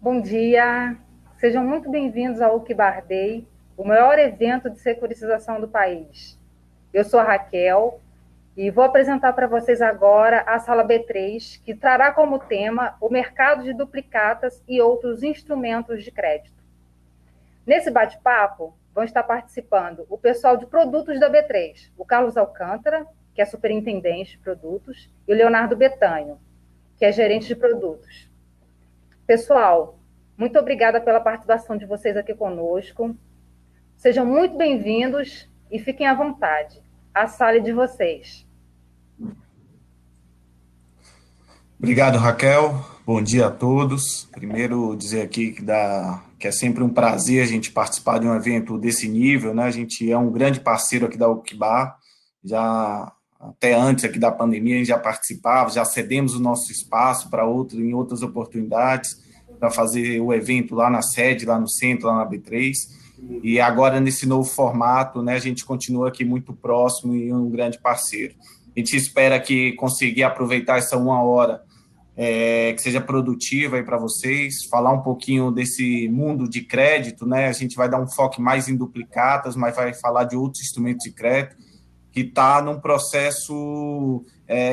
Bom dia, sejam muito bem-vindos ao UCBAR Day, o maior evento de securitização do país. Eu sou a Raquel e vou apresentar para vocês agora a sala B3, que trará como tema o mercado de duplicatas e outros instrumentos de crédito. Nesse bate-papo, vão estar participando o pessoal de produtos da B3, o Carlos Alcântara, que é superintendente de produtos, e o Leonardo Betanho, que é gerente de produtos. Pessoal, muito obrigada pela participação de vocês aqui conosco. Sejam muito bem-vindos e fiquem à vontade. A sala é de vocês. Obrigado, Raquel. Bom dia a todos. Primeiro, dizer aqui que é sempre um prazer a gente participar de um evento desse nível, né? A gente é um grande parceiro aqui da UCBAR, já até antes aqui da pandemia, a gente já participava, já cedemos o nosso espaço para em outras oportunidades, para fazer o evento lá na sede, lá no centro, lá na B3. E agora, nesse novo formato, né, a gente continua aqui muito próximo e um grande parceiro. A gente espera que conseguir aproveitar essa uma hora que seja produtiva aí para vocês, falar um pouquinho desse mundo de crédito, né? A gente vai dar um foco mais em duplicatas, mas vai falar de outros instrumentos de crédito, que está num processo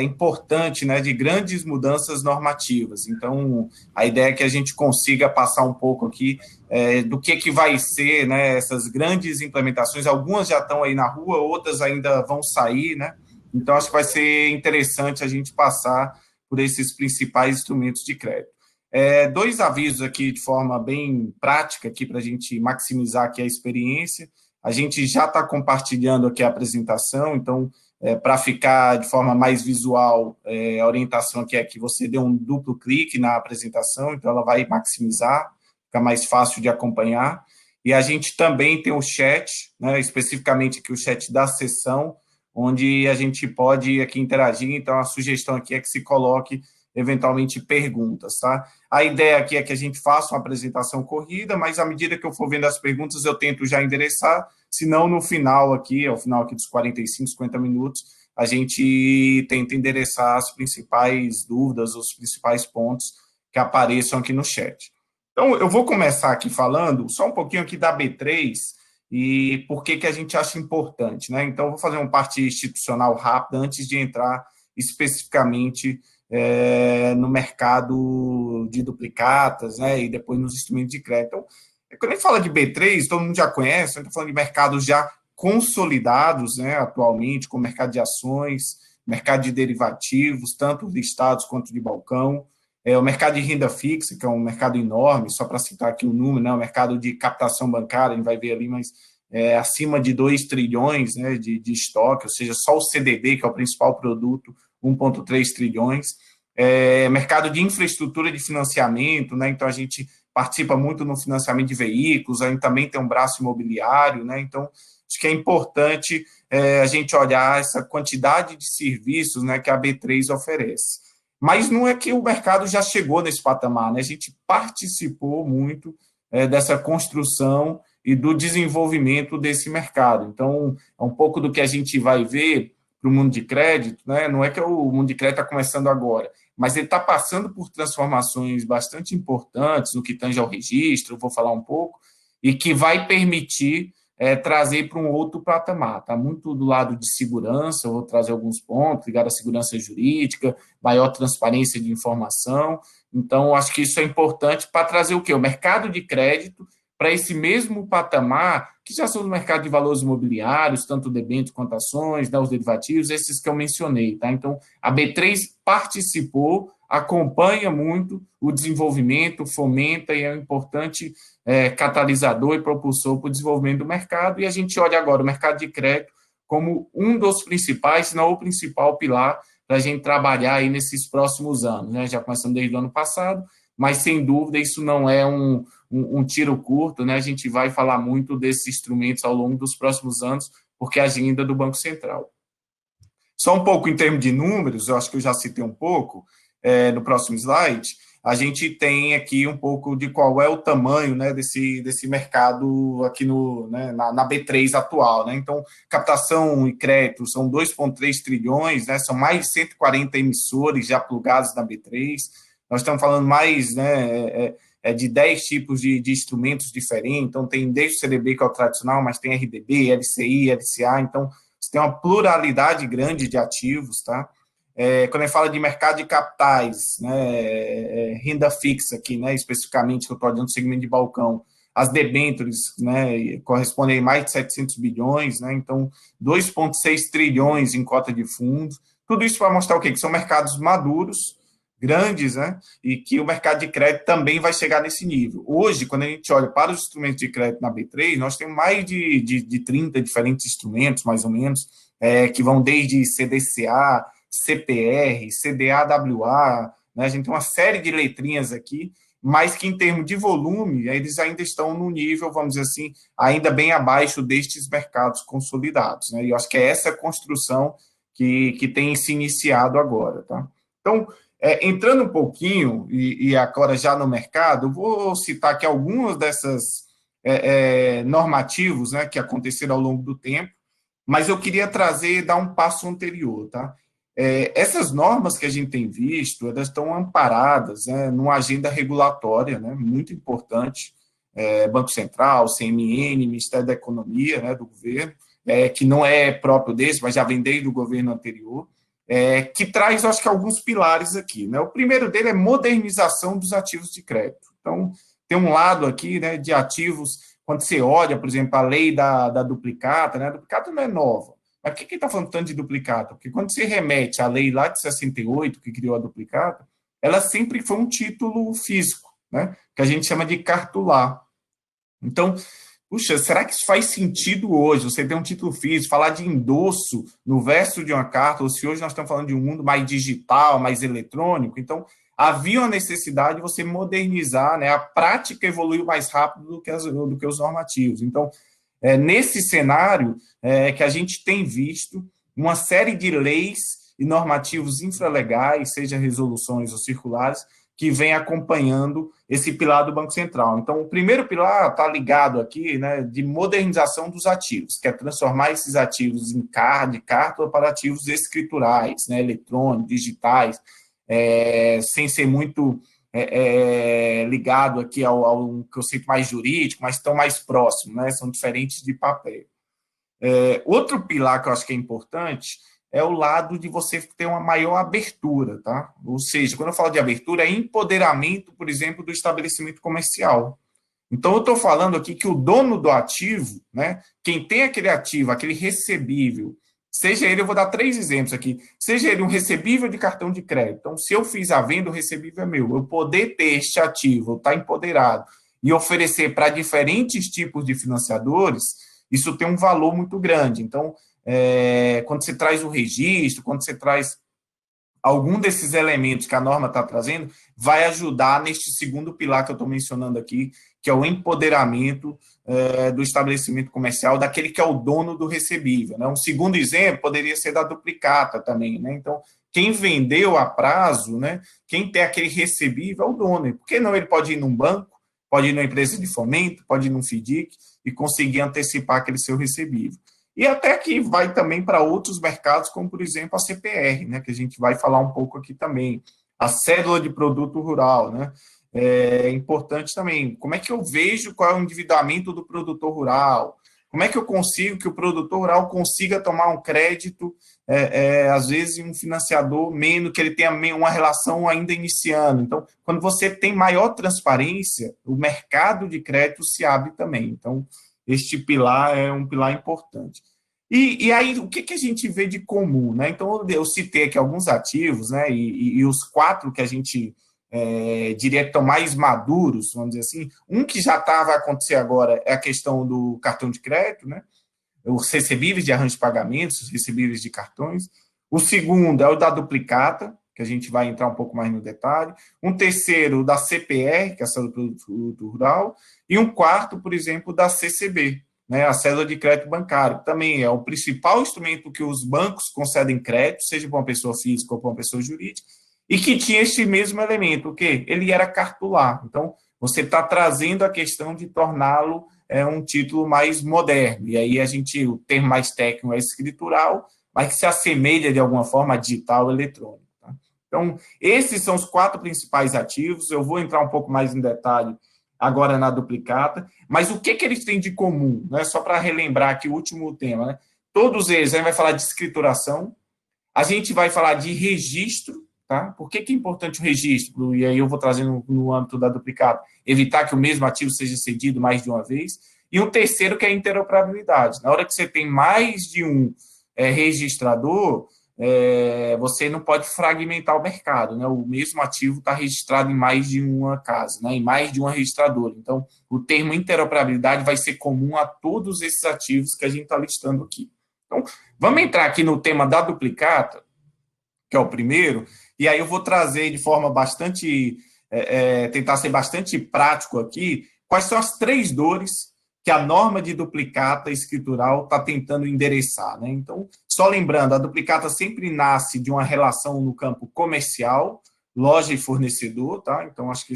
importante, né, de grandes mudanças normativas. Então, a ideia é que a gente consiga passar um pouco aqui do que vai ser, né, essas grandes implementações. Algumas já estão aí na rua, outras ainda vão sair, né? Então, acho que vai ser interessante a gente passar por esses principais instrumentos de crédito. Dois avisos aqui de forma bem prática aqui para a gente maximizar aqui a experiência. A gente já está compartilhando aqui a apresentação, então, para ficar de forma mais visual, a orientação aqui é que você dê um duplo clique na apresentação, então ela vai maximizar, fica mais fácil de acompanhar. E a gente também tem o chat, né, especificamente aqui o chat da sessão, onde a gente pode aqui interagir, então a sugestão aqui é que se coloque eventualmente perguntas, tá? A ideia aqui é que a gente faça uma apresentação corrida, mas à medida que eu for vendo as perguntas, eu tento já endereçar, senão no final aqui, ao final aqui dos 45, 50 minutos, a gente tenta endereçar as principais dúvidas, os principais pontos que apareçam aqui no chat. Então, eu vou começar aqui falando só um pouquinho aqui da B3 e por que a gente acha importante, né? Então, eu vou fazer uma parte institucional rápida antes de entrar especificamente no mercado de duplicatas, né, e depois nos instrumentos de crédito. Então, quando a gente fala de B3, todo mundo já conhece, a gente está falando de mercados já consolidados, né, atualmente, como mercado de ações, mercado de derivativos, tanto listados quanto de balcão, o mercado de renda fixa, que é um mercado enorme, só para citar aqui o número, né, o mercado de captação bancária, a gente vai ver ali, mas acima de 2 trilhões, né, de estoque, ou seja, só o CDB, que é o principal produto, 1,3 trilhões. Mercado de infraestrutura de financiamento, né, então a gente participa muito no financiamento de veículos, a gente também tem um braço imobiliário, né, então acho que é importante a gente olhar essa quantidade de serviços, né, que a B3 oferece. Mas não é que o mercado já chegou nesse patamar, né? A gente participou muito dessa construção e do desenvolvimento desse mercado. Então, é um pouco do que a gente vai ver para o mundo de crédito, né? Não é que o mundo de crédito está começando agora, mas ele está passando por transformações bastante importantes no que tange ao registro, eu vou falar um pouco, e que vai permitir trazer para um outro patamar. Está muito do lado de segurança, eu vou trazer alguns pontos ligados à segurança jurídica, maior transparência de informação. Então, acho que isso é importante para trazer o quê? O mercado de crédito para esse mesmo patamar, que já são os mercados de valores imobiliários, tanto debêntures quanto ações, né, os derivativos, esses que eu mencionei. Tá? Então, a B3 participou, acompanha muito o desenvolvimento, fomenta e é um importante catalisador e propulsor para o desenvolvimento do mercado, e a gente olha agora o mercado de crédito como um dos principais, se não o principal pilar para a gente trabalhar aí nesses próximos anos, né? Já começando desde o ano passado, mas sem dúvida isso não é um tiro curto, né? A gente vai falar muito desses instrumentos ao longo dos próximos anos, porque é a agenda do Banco Central. Só um pouco em termos de números, eu acho que eu já citei um pouco no próximo slide, a gente tem aqui um pouco de qual é o tamanho, né, desse mercado aqui na B3 atual, né? Então, captação e crédito são 2,3 trilhões, né? São mais de 140 emissores já plugados na B3, nós estamos falando mais, né, de 10 tipos de instrumentos diferentes, então tem desde o CDB, que é o tradicional, mas tem RDB, LCI, LCA, então você tem uma pluralidade grande de ativos, tá? Quando a gente fala de mercado de capitais, né, renda fixa aqui, né, especificamente, que eu estou olhando no segmento de balcão, as debêntures, né, correspondem a mais de 700 bilhões, né, então 2,6 trilhões em cota de fundos, tudo isso para mostrar o quê? Que são mercados maduros, grandes, né, e que o mercado de crédito também vai chegar nesse nível. Hoje, quando a gente olha para os instrumentos de crédito na B3, nós temos mais de 30 diferentes instrumentos, mais ou menos, que vão desde CDCA, CPR, CDAWA, né? A gente tem uma série de letrinhas aqui, mas que em termos de volume, eles ainda estão no nível, vamos dizer assim, ainda bem abaixo destes mercados consolidados, né? E eu acho que é essa construção que tem se iniciado agora, tá? Então, entrando um pouquinho, e agora já no mercado, eu vou citar aqui algumas dessas normativos, né, que aconteceram ao longo do tempo, mas eu queria trazer, dar um passo anterior, tá? Essas normas que a gente tem visto, elas estão amparadas, né, numa agenda regulatória, né, muito importante, Banco Central, CMN, Ministério da Economia, né, do governo, que não é próprio desse, mas já vem desde o governo anterior, que traz, acho que, alguns pilares aqui, né? O primeiro dele é modernização dos ativos de crédito. Então, tem um lado aqui, né, de ativos, quando você olha, por exemplo, a lei da duplicata, né, a duplicata não é nova, mas por que está falando tanto de duplicata? Porque quando se remete à lei lá de 68, que criou a duplicata, ela sempre foi um título físico, né, que a gente chama de cartular. Então, puxa, será que isso faz sentido hoje? Você ter um título físico, falar de endosso no verso de uma carta, ou se hoje nós estamos falando de um mundo mais digital, mais eletrônico, então havia uma necessidade de você modernizar, né? A prática evoluiu mais rápido do que os normativos. Então, nesse cenário que a gente tem visto uma série de leis e normativos infralegais, seja resoluções ou circulares, que vem acompanhando esse pilar do Banco Central. Então, o primeiro pilar está ligado aqui, né, de modernização dos ativos, que é transformar esses ativos de carta para ativos escriturais, né, eletrônicos, digitais, sem ser muito ligado aqui ao um conceito mais jurídico, mas estão mais próximos, né, são diferentes de papel. Outro pilar que eu acho que é importante é o lado de você ter uma maior abertura, tá? Ou seja, quando eu falo de abertura, é empoderamento, por exemplo, do estabelecimento comercial. Então, eu estou falando aqui que o dono do ativo, né, quem tem aquele ativo, aquele recebível, seja ele, eu vou dar 3 exemplos aqui, seja ele um recebível de cartão de crédito. Então, se eu fiz a venda, o recebível é meu. Eu poder ter este ativo, estar empoderado e oferecer para diferentes tipos de financiadores, isso tem um valor muito grande. Então, quando você traz o registro, quando você traz algum desses elementos que a norma está trazendo, vai ajudar neste segundo pilar que eu estou mencionando aqui, que é o empoderamento do estabelecimento comercial, daquele que é o dono do recebível, né? Um segundo exemplo poderia ser da duplicata também, né? Então, quem vendeu a prazo, né? Quem tem aquele recebível é o dono. Por que não ele pode ir num banco, pode ir numa empresa de fomento, pode ir num FDIC e conseguir antecipar aquele seu recebível? E até que vai também para outros mercados, como, por exemplo, a CPR, né, que a gente vai falar um pouco aqui também. A cédula de produto rural, né? É importante também. Como é que eu vejo qual é o endividamento do produtor rural? Como é que eu consigo que o produtor rural consiga tomar um crédito, às vezes, um financiador menos, que ele tenha uma relação ainda iniciando? Então, quando você tem maior transparência, o mercado de crédito se abre também. Então, este pilar é um pilar importante. E aí, o que a gente vê de comum, né? Então, eu citei aqui alguns ativos, né? E os 4 que a gente diria que estão mais maduros, vamos dizer assim. Um que já vai acontecer agora é a questão do cartão de crédito, né? Os recebíveis de arranjo de pagamentos, os recebíveis de cartões. O segundo é o da duplicata, que a gente vai entrar um pouco mais no detalhe. Um terceiro, da CPR, que é a Cédula do Produto Rural. E um quarto, por exemplo, da CCB, né, a Cédula de Crédito Bancário. Também é o principal instrumento que os bancos concedem crédito, seja para uma pessoa física ou para uma pessoa jurídica, e que tinha esse mesmo elemento, o quê? Ele era cartular. Então, você está trazendo a questão de torná-lo um título mais moderno. E aí o termo mais técnico é escritural, mas que se assemelha de alguma forma a digital eletrônico. Tá? Então, esses são os 4 principais ativos. Eu vou entrar um pouco mais em detalhe agora na duplicata, mas o que eles têm de comum? Né? Só para relembrar aqui o último tema. Né? Todos eles, a gente vai falar de escrituração, a gente vai falar de registro, tá? Por que é importante o registro? E aí eu vou trazer no âmbito da duplicata, evitar que o mesmo ativo seja cedido mais de uma vez. E um terceiro que é a interoperabilidade. Na hora que você tem mais de um registrador, você não pode fragmentar o mercado, né? O mesmo ativo está registrado em mais de uma casa, né? Em mais de uma registradora. Então, o termo interoperabilidade vai ser comum a todos esses ativos que a gente está listando aqui. Então, vamos entrar aqui no tema da duplicata, que é o primeiro, e aí eu vou trazer de forma bastante, tentar ser bastante prático aqui, quais são as 3 dores que a norma de duplicata escritural está tentando endereçar. Né? Então, só lembrando, a duplicata sempre nasce de uma relação no campo comercial, loja e fornecedor, tá? Então, acho que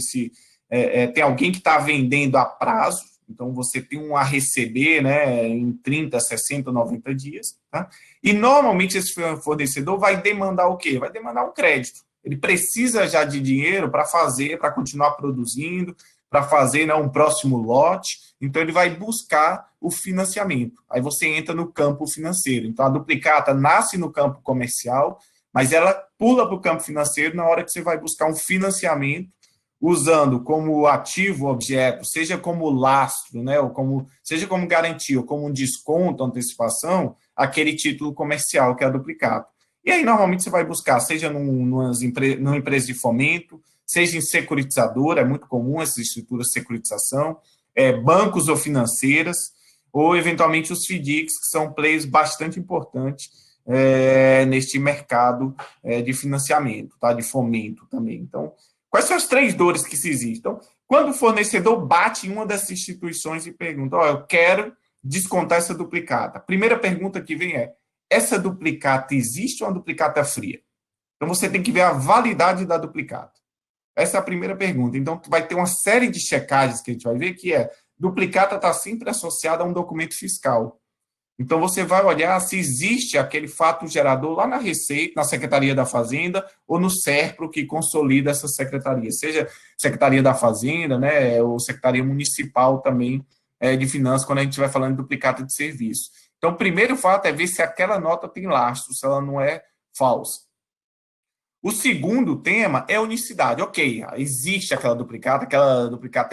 tem alguém que está vendendo a prazo, então você tem um a receber, né, em 30, 60, 90 dias, tá? E normalmente esse fornecedor vai demandar o quê? Vai demandar um crédito. Ele precisa já de dinheiro para fazer, para continuar produzindo, para fazer, né, um próximo lote. Então ele vai buscar o financiamento. Aí você entra no campo financeiro. Então a duplicata nasce no campo comercial, mas ela pula para o campo financeiro na hora que você vai buscar um financiamento usando como ativo objeto, seja como lastro, né, ou seja como garantia, ou como um desconto, antecipação, aquele título comercial que é a duplicata. E aí, normalmente, você vai buscar, seja numa empresa de fomento, seja em securitizadora, é muito comum essas estruturas de securitização, bancos ou financeiras, ou, eventualmente, os FDICs, que são players bastante importantes neste mercado de financiamento, tá? De fomento também. Então, quais são as 3 dores que se existem? Então, quando o fornecedor bate em uma dessas instituições e pergunta, eu quero descontar essa duplicata. A primeira pergunta que vem essa duplicata existe ou uma duplicata fria? Então, você tem que ver a validade da duplicata. Essa é a primeira pergunta. Então, vai ter uma série de checagens que a gente vai ver, que duplicata está sempre associada a um documento fiscal. Então, você vai olhar se existe aquele fato gerador lá na Receita, na Secretaria da Fazenda, ou no SERPRO que consolida essa secretaria, seja Secretaria da Fazenda, né, ou Secretaria Municipal também de Finanças, quando a gente vai falando de duplicata de serviço. Então, o primeiro fato é ver se aquela nota tem lastro, se ela não é falsa. O segundo tema é unicidade. Ok, existe aquela duplicata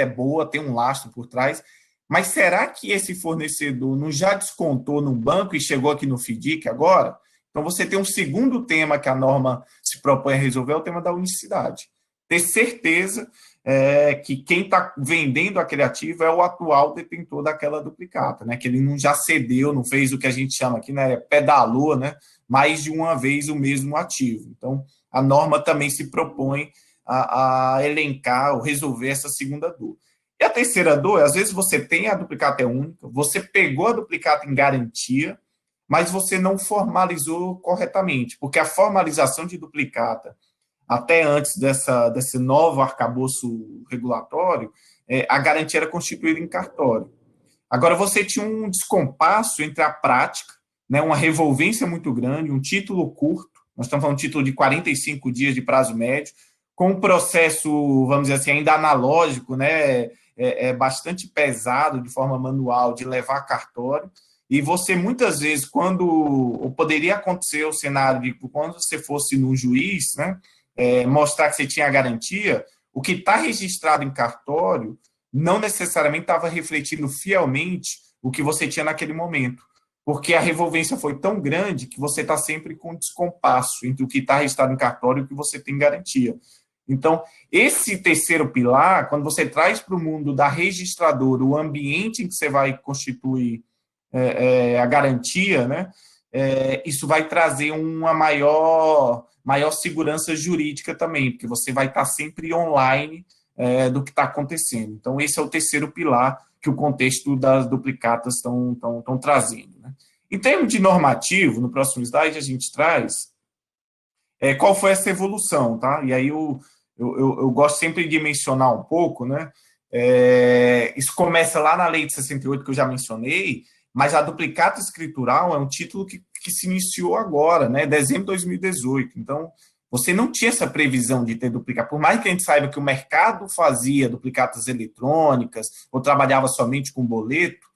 é boa, tem um lastro por trás, mas será que esse fornecedor não já descontou no banco e chegou aqui no FDIC agora? Então, você tem um segundo tema que a norma se propõe a resolver, é o tema da unicidade. Ter certeza que quem está vendendo aquele ativo é o atual detentor daquela duplicata, né? Que ele não já cedeu, não fez o que a gente chama aqui, né? Pedalou, né? Mais de uma vez o mesmo ativo. Então, a norma também se propõe a elencar ou resolver essa segunda dor. E a terceira dor, às vezes você tem a duplicata única, você pegou a duplicata em garantia, mas você não formalizou corretamente, porque a formalização de duplicata, até antes desse novo arcabouço regulatório, a garantia era constituída em cartório. Agora, você tinha um descompasso entre a prática, né, uma revolvência muito grande, um título curto, nós estamos falando de um título de 45 dias de prazo médio, com um processo, vamos dizer assim, ainda analógico, né, bastante pesado, de forma manual, de levar cartório, e você, muitas vezes, ou poderia acontecer o cenário de quando você fosse no juiz, né, mostrar que você tinha a garantia, o que está registrado em cartório não necessariamente estava refletindo fielmente o que você tinha naquele momento, porque a revolvência foi tão grande que você está sempre com descompasso entre o que está registrado em cartório e o que você tem garantia. Então, esse terceiro pilar, quando você traz para o mundo da registradora o ambiente em que você vai constituir a garantia, né, isso vai trazer uma maior segurança jurídica também, porque você vai estar sempre online do que está acontecendo. Então, esse é o terceiro pilar que o contexto das duplicatas estão trazendo. Né? Em termos de normativo, no próximo slide a gente traz qual foi essa evolução, tá? E aí eu gosto sempre de mencionar um pouco, né? Isso começa lá na lei de 68, que eu já mencionei, mas a duplicata escritural é um título que se iniciou agora, né? Dezembro de 2018. Então, Você não tinha essa previsão de ter duplicata. Por mais que a gente saiba que o mercado fazia duplicatas eletrônicas ou trabalhava somente com boleto,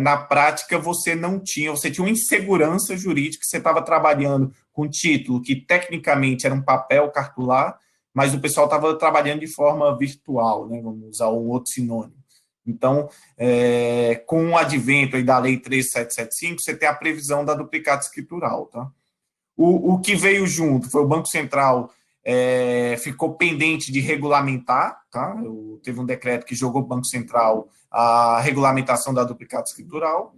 na prática você tinha uma insegurança jurídica, você estava trabalhando com título que tecnicamente era um papel cartular, mas o pessoal estava trabalhando de forma virtual, né? Vamos usar um outro sinônimo. Então, com o advento aí da Lei 13775, você tem a previsão da duplicata escritural, tá? O que veio junto foi o Banco Central ficou pendente de regulamentar, tá? Teve um decreto que jogou o Banco Central a regulamentação da duplicata escritural.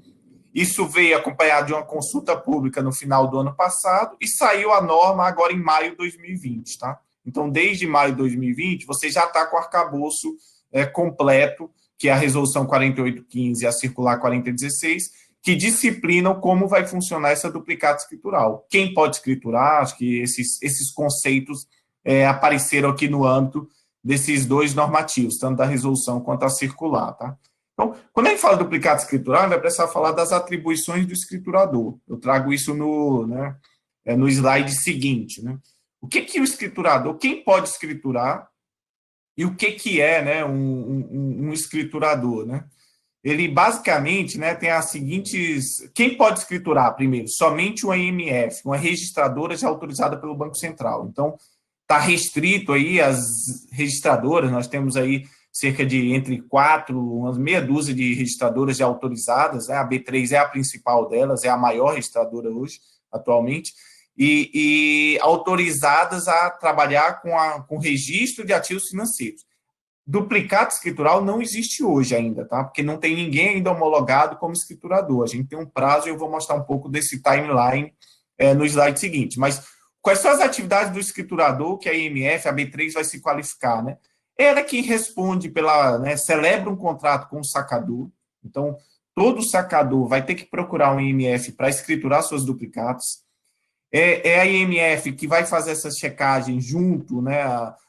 Isso veio acompanhado de uma consulta pública no final do ano passado e saiu a norma agora em maio de 2020, tá? Então, desde maio de 2020, você já está com o arcabouço completo, que é a Resolução 4815 e a Circular 4016, que disciplinam como vai funcionar essa duplicata escritural. Quem pode escriturar, acho que esses conceitos apareceram aqui no âmbito desses dois normativos, tanto da resolução quanto a circular, tá? Então, quando a gente fala duplicata escritural, vai precisar falar das atribuições do escriturador. Eu trago isso no slide seguinte, né? O que o escriturador, quem pode escriturar e o que é, né, um escriturador, né? Ele basicamente, né, tem as seguintes. Quem pode escriturar primeiro? Somente uma IMF, uma registradora já autorizada pelo Banco Central. Então, está restrito aí as registradoras, nós temos aí cerca de entre 4, umas meia dúzia de registradoras já autorizadas, né? A B3 é a principal delas, é a maior registradora hoje, atualmente, e autorizadas a trabalhar com registro de ativos financeiros. Duplicata escritural não existe hoje ainda, tá? Porque não tem ninguém ainda homologado como escriturador. A gente tem um prazo e eu vou mostrar um pouco desse timeline no slide seguinte. Mas quais são as atividades do escriturador que a IMF, a B3, vai se qualificar, né? Ela é quem responde celebra um contrato com o sacador. Então, todo sacador vai ter que procurar um IMF para escriturar suas duplicatas. É a IMF que vai fazer essa checagem junto, né,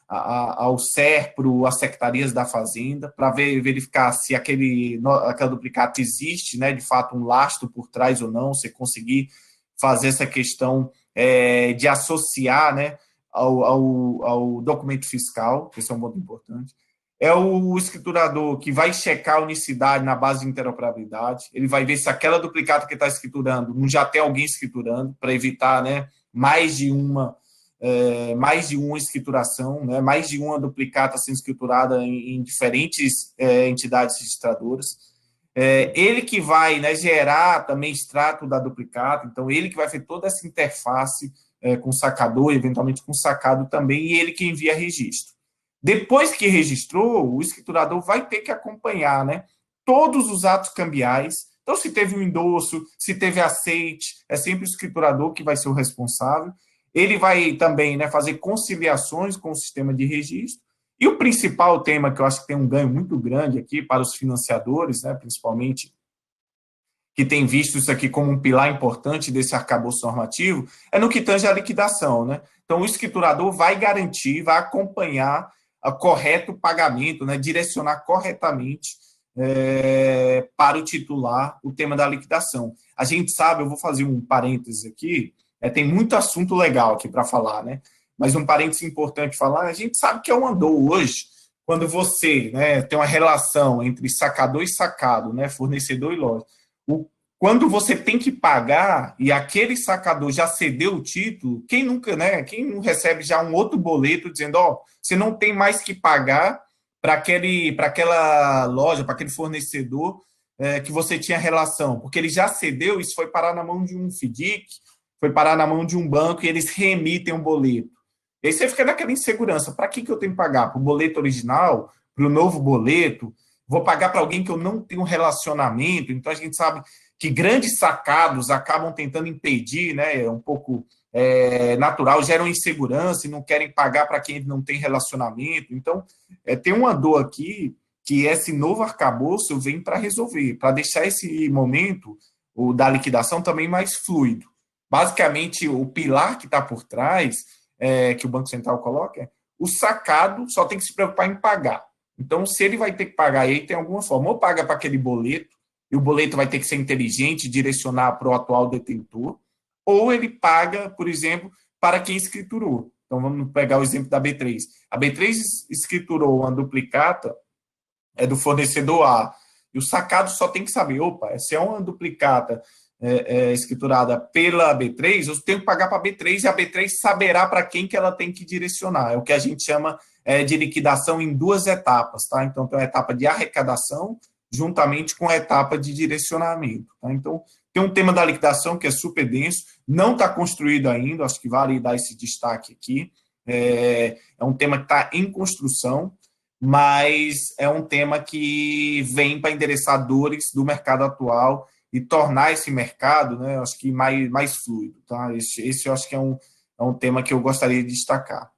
ao SERPRO, às secretarias da Fazenda, para verificar se aquela duplicata existe, né, de fato, um lastro por trás ou não, você conseguir fazer essa questão de associar, né, ao documento fiscal, que esse é um ponto importante. É o escriturador que vai checar a unicidade na base de interoperabilidade, ele vai ver se aquela duplicata que está escriturando não já tem alguém escriturando, para evitar, né, mais de uma escrituração, né, mais de uma duplicata sendo escriturada em diferentes entidades registradoras. Ele que vai, né, gerar também extrato da duplicata, então ele que vai fazer toda essa interface com o sacador, eventualmente com o sacado também, e ele que envia registro. Depois que registrou, o escriturador vai ter que acompanhar, né, todos os atos cambiais. Então, se teve um endosso, se teve aceite, é sempre o escriturador que vai ser o responsável. Ele vai também, né, fazer conciliações com o sistema de registro. E o principal tema, que eu acho que tem um ganho muito grande aqui para os financiadores, né, principalmente, que tem visto isso aqui como um pilar importante desse arcabouço normativo, é no que tange à liquidação, né? Então, o escriturador vai garantir, vai acompanhar o correto pagamento, né, direcionar corretamente para o titular o tema da liquidação. A gente sabe, eu vou fazer um parênteses aqui, tem muito assunto legal aqui para falar, né? Mas um parênteses importante falar, a gente sabe que é um andou hoje, quando você, né, tem uma relação entre sacador e sacado, né, fornecedor e loja. Quando você tem que pagar e aquele sacador já cedeu o título, quem nunca, né? Quem não recebe já um outro boleto dizendo, você não tem mais que pagar para aquela loja, para aquele fornecedor que você tinha relação, porque ele já cedeu, isso foi parar na mão de um FDIC, foi parar na mão de um banco e eles reemitem um boleto. E aí você fica naquela insegurança, para que eu tenho que pagar? Para o boleto original? Para o novo boleto? Vou pagar para alguém que eu não tenho relacionamento? Então a gente sabe que grandes sacados acabam tentando impedir, né, um pouco natural, geram insegurança e não querem pagar para quem não tem relacionamento. Então, tem uma dor aqui que esse novo arcabouço vem para resolver, para deixar esse momento o da liquidação também mais fluido. Basicamente, o pilar que está por trás, que o Banco Central coloca, o sacado só tem que se preocupar em pagar. Então, se ele vai ter que pagar, aí tem alguma forma, ou paga para aquele boleto, e o boleto vai ter que ser inteligente e direcionar para o atual detentor, ou ele paga, por exemplo, para quem escriturou. Então, vamos pegar o exemplo da B3. A B3 escriturou uma duplicata do fornecedor A, e o sacado só tem que saber, opa, se é uma duplicata escriturada pela B3, eu tenho que pagar para a B3 e a B3 saberá para quem que ela tem que direcionar. É o que a gente chama de liquidação em duas etapas, tá? Então, tem a etapa de arrecadação juntamente com a etapa de direcionamento, tá? Então, tem um tema da liquidação que é super denso, não está construído ainda, acho que vale dar esse destaque aqui. É um tema que está em construção, mas é um tema que vem para endereçar dores do mercado atual e tornar esse mercado, né, acho que mais fluido. Tá? Esse eu acho que é um tema que eu gostaria de destacar.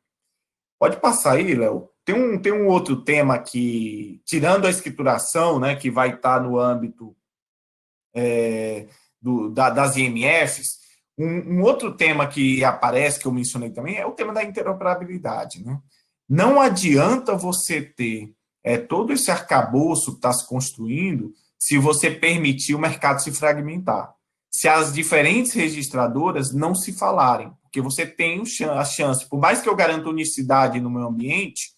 Pode passar aí, Léo. Tem um outro tema que, tirando a escrituração, né, que vai estar no âmbito das IMFs, um outro tema que aparece, que eu mencionei também, é o tema da interoperabilidade. Né? Não adianta você ter todo esse arcabouço que está se construindo se você permitir o mercado se fragmentar. Se as diferentes registradoras não se falarem, porque você tem a chance, por mais que eu garanta unicidade no meu ambiente,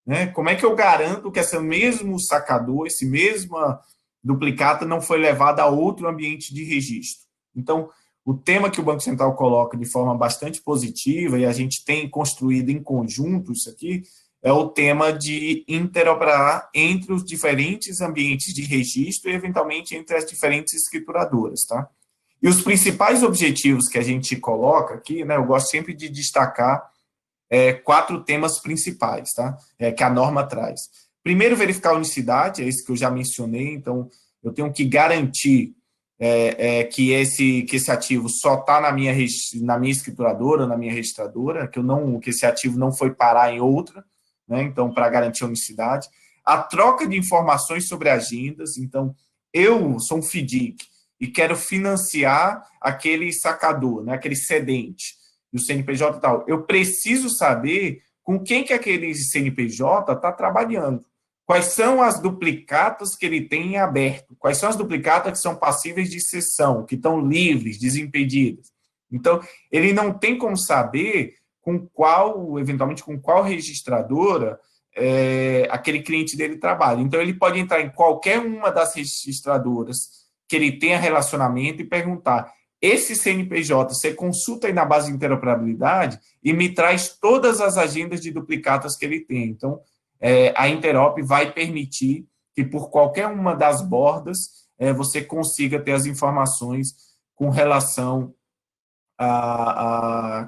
né, como é que eu garanto que esse mesmo sacador, esse mesma duplicata não foi levada a outro ambiente de registro? Então, o tema que o Banco Central coloca de forma bastante positiva, e a gente tem construído em conjunto isso aqui, é o tema de interoperar entre os diferentes ambientes de registro e, eventualmente, entre as diferentes escrituradoras, tá? E os principais objetivos que a gente coloca aqui, né, eu gosto sempre de destacar 4 temas principais, tá? Que a norma traz. Primeiro, verificar a unicidade, é esse que eu já mencionei, então eu tenho que garantir que esse ativo só está na minha escrituradora, na minha registradora, que esse ativo não foi parar em outra, né? Então, para garantir a unicidade. A troca de informações sobre agendas, então, eu sou um FDIC e quero financiar aquele sacador, né? Aquele cedente, do CNPJ e tal. Eu preciso saber com quem que aquele CNPJ está trabalhando. Quais são as duplicatas que ele tem em aberto? Quais são as duplicatas que são passíveis de cessão, que estão livres, desimpedidas? Então, ele não tem como saber eventualmente, com qual registradora aquele cliente dele trabalha. Então, ele pode entrar em qualquer uma das registradoras que ele tenha relacionamento e perguntar: esse CNPJ, você consulta aí na base de interoperabilidade e me traz todas as agendas de duplicatas que ele tem. Então, a Interop vai permitir que, por qualquer uma das bordas, você consiga ter as informações com relação a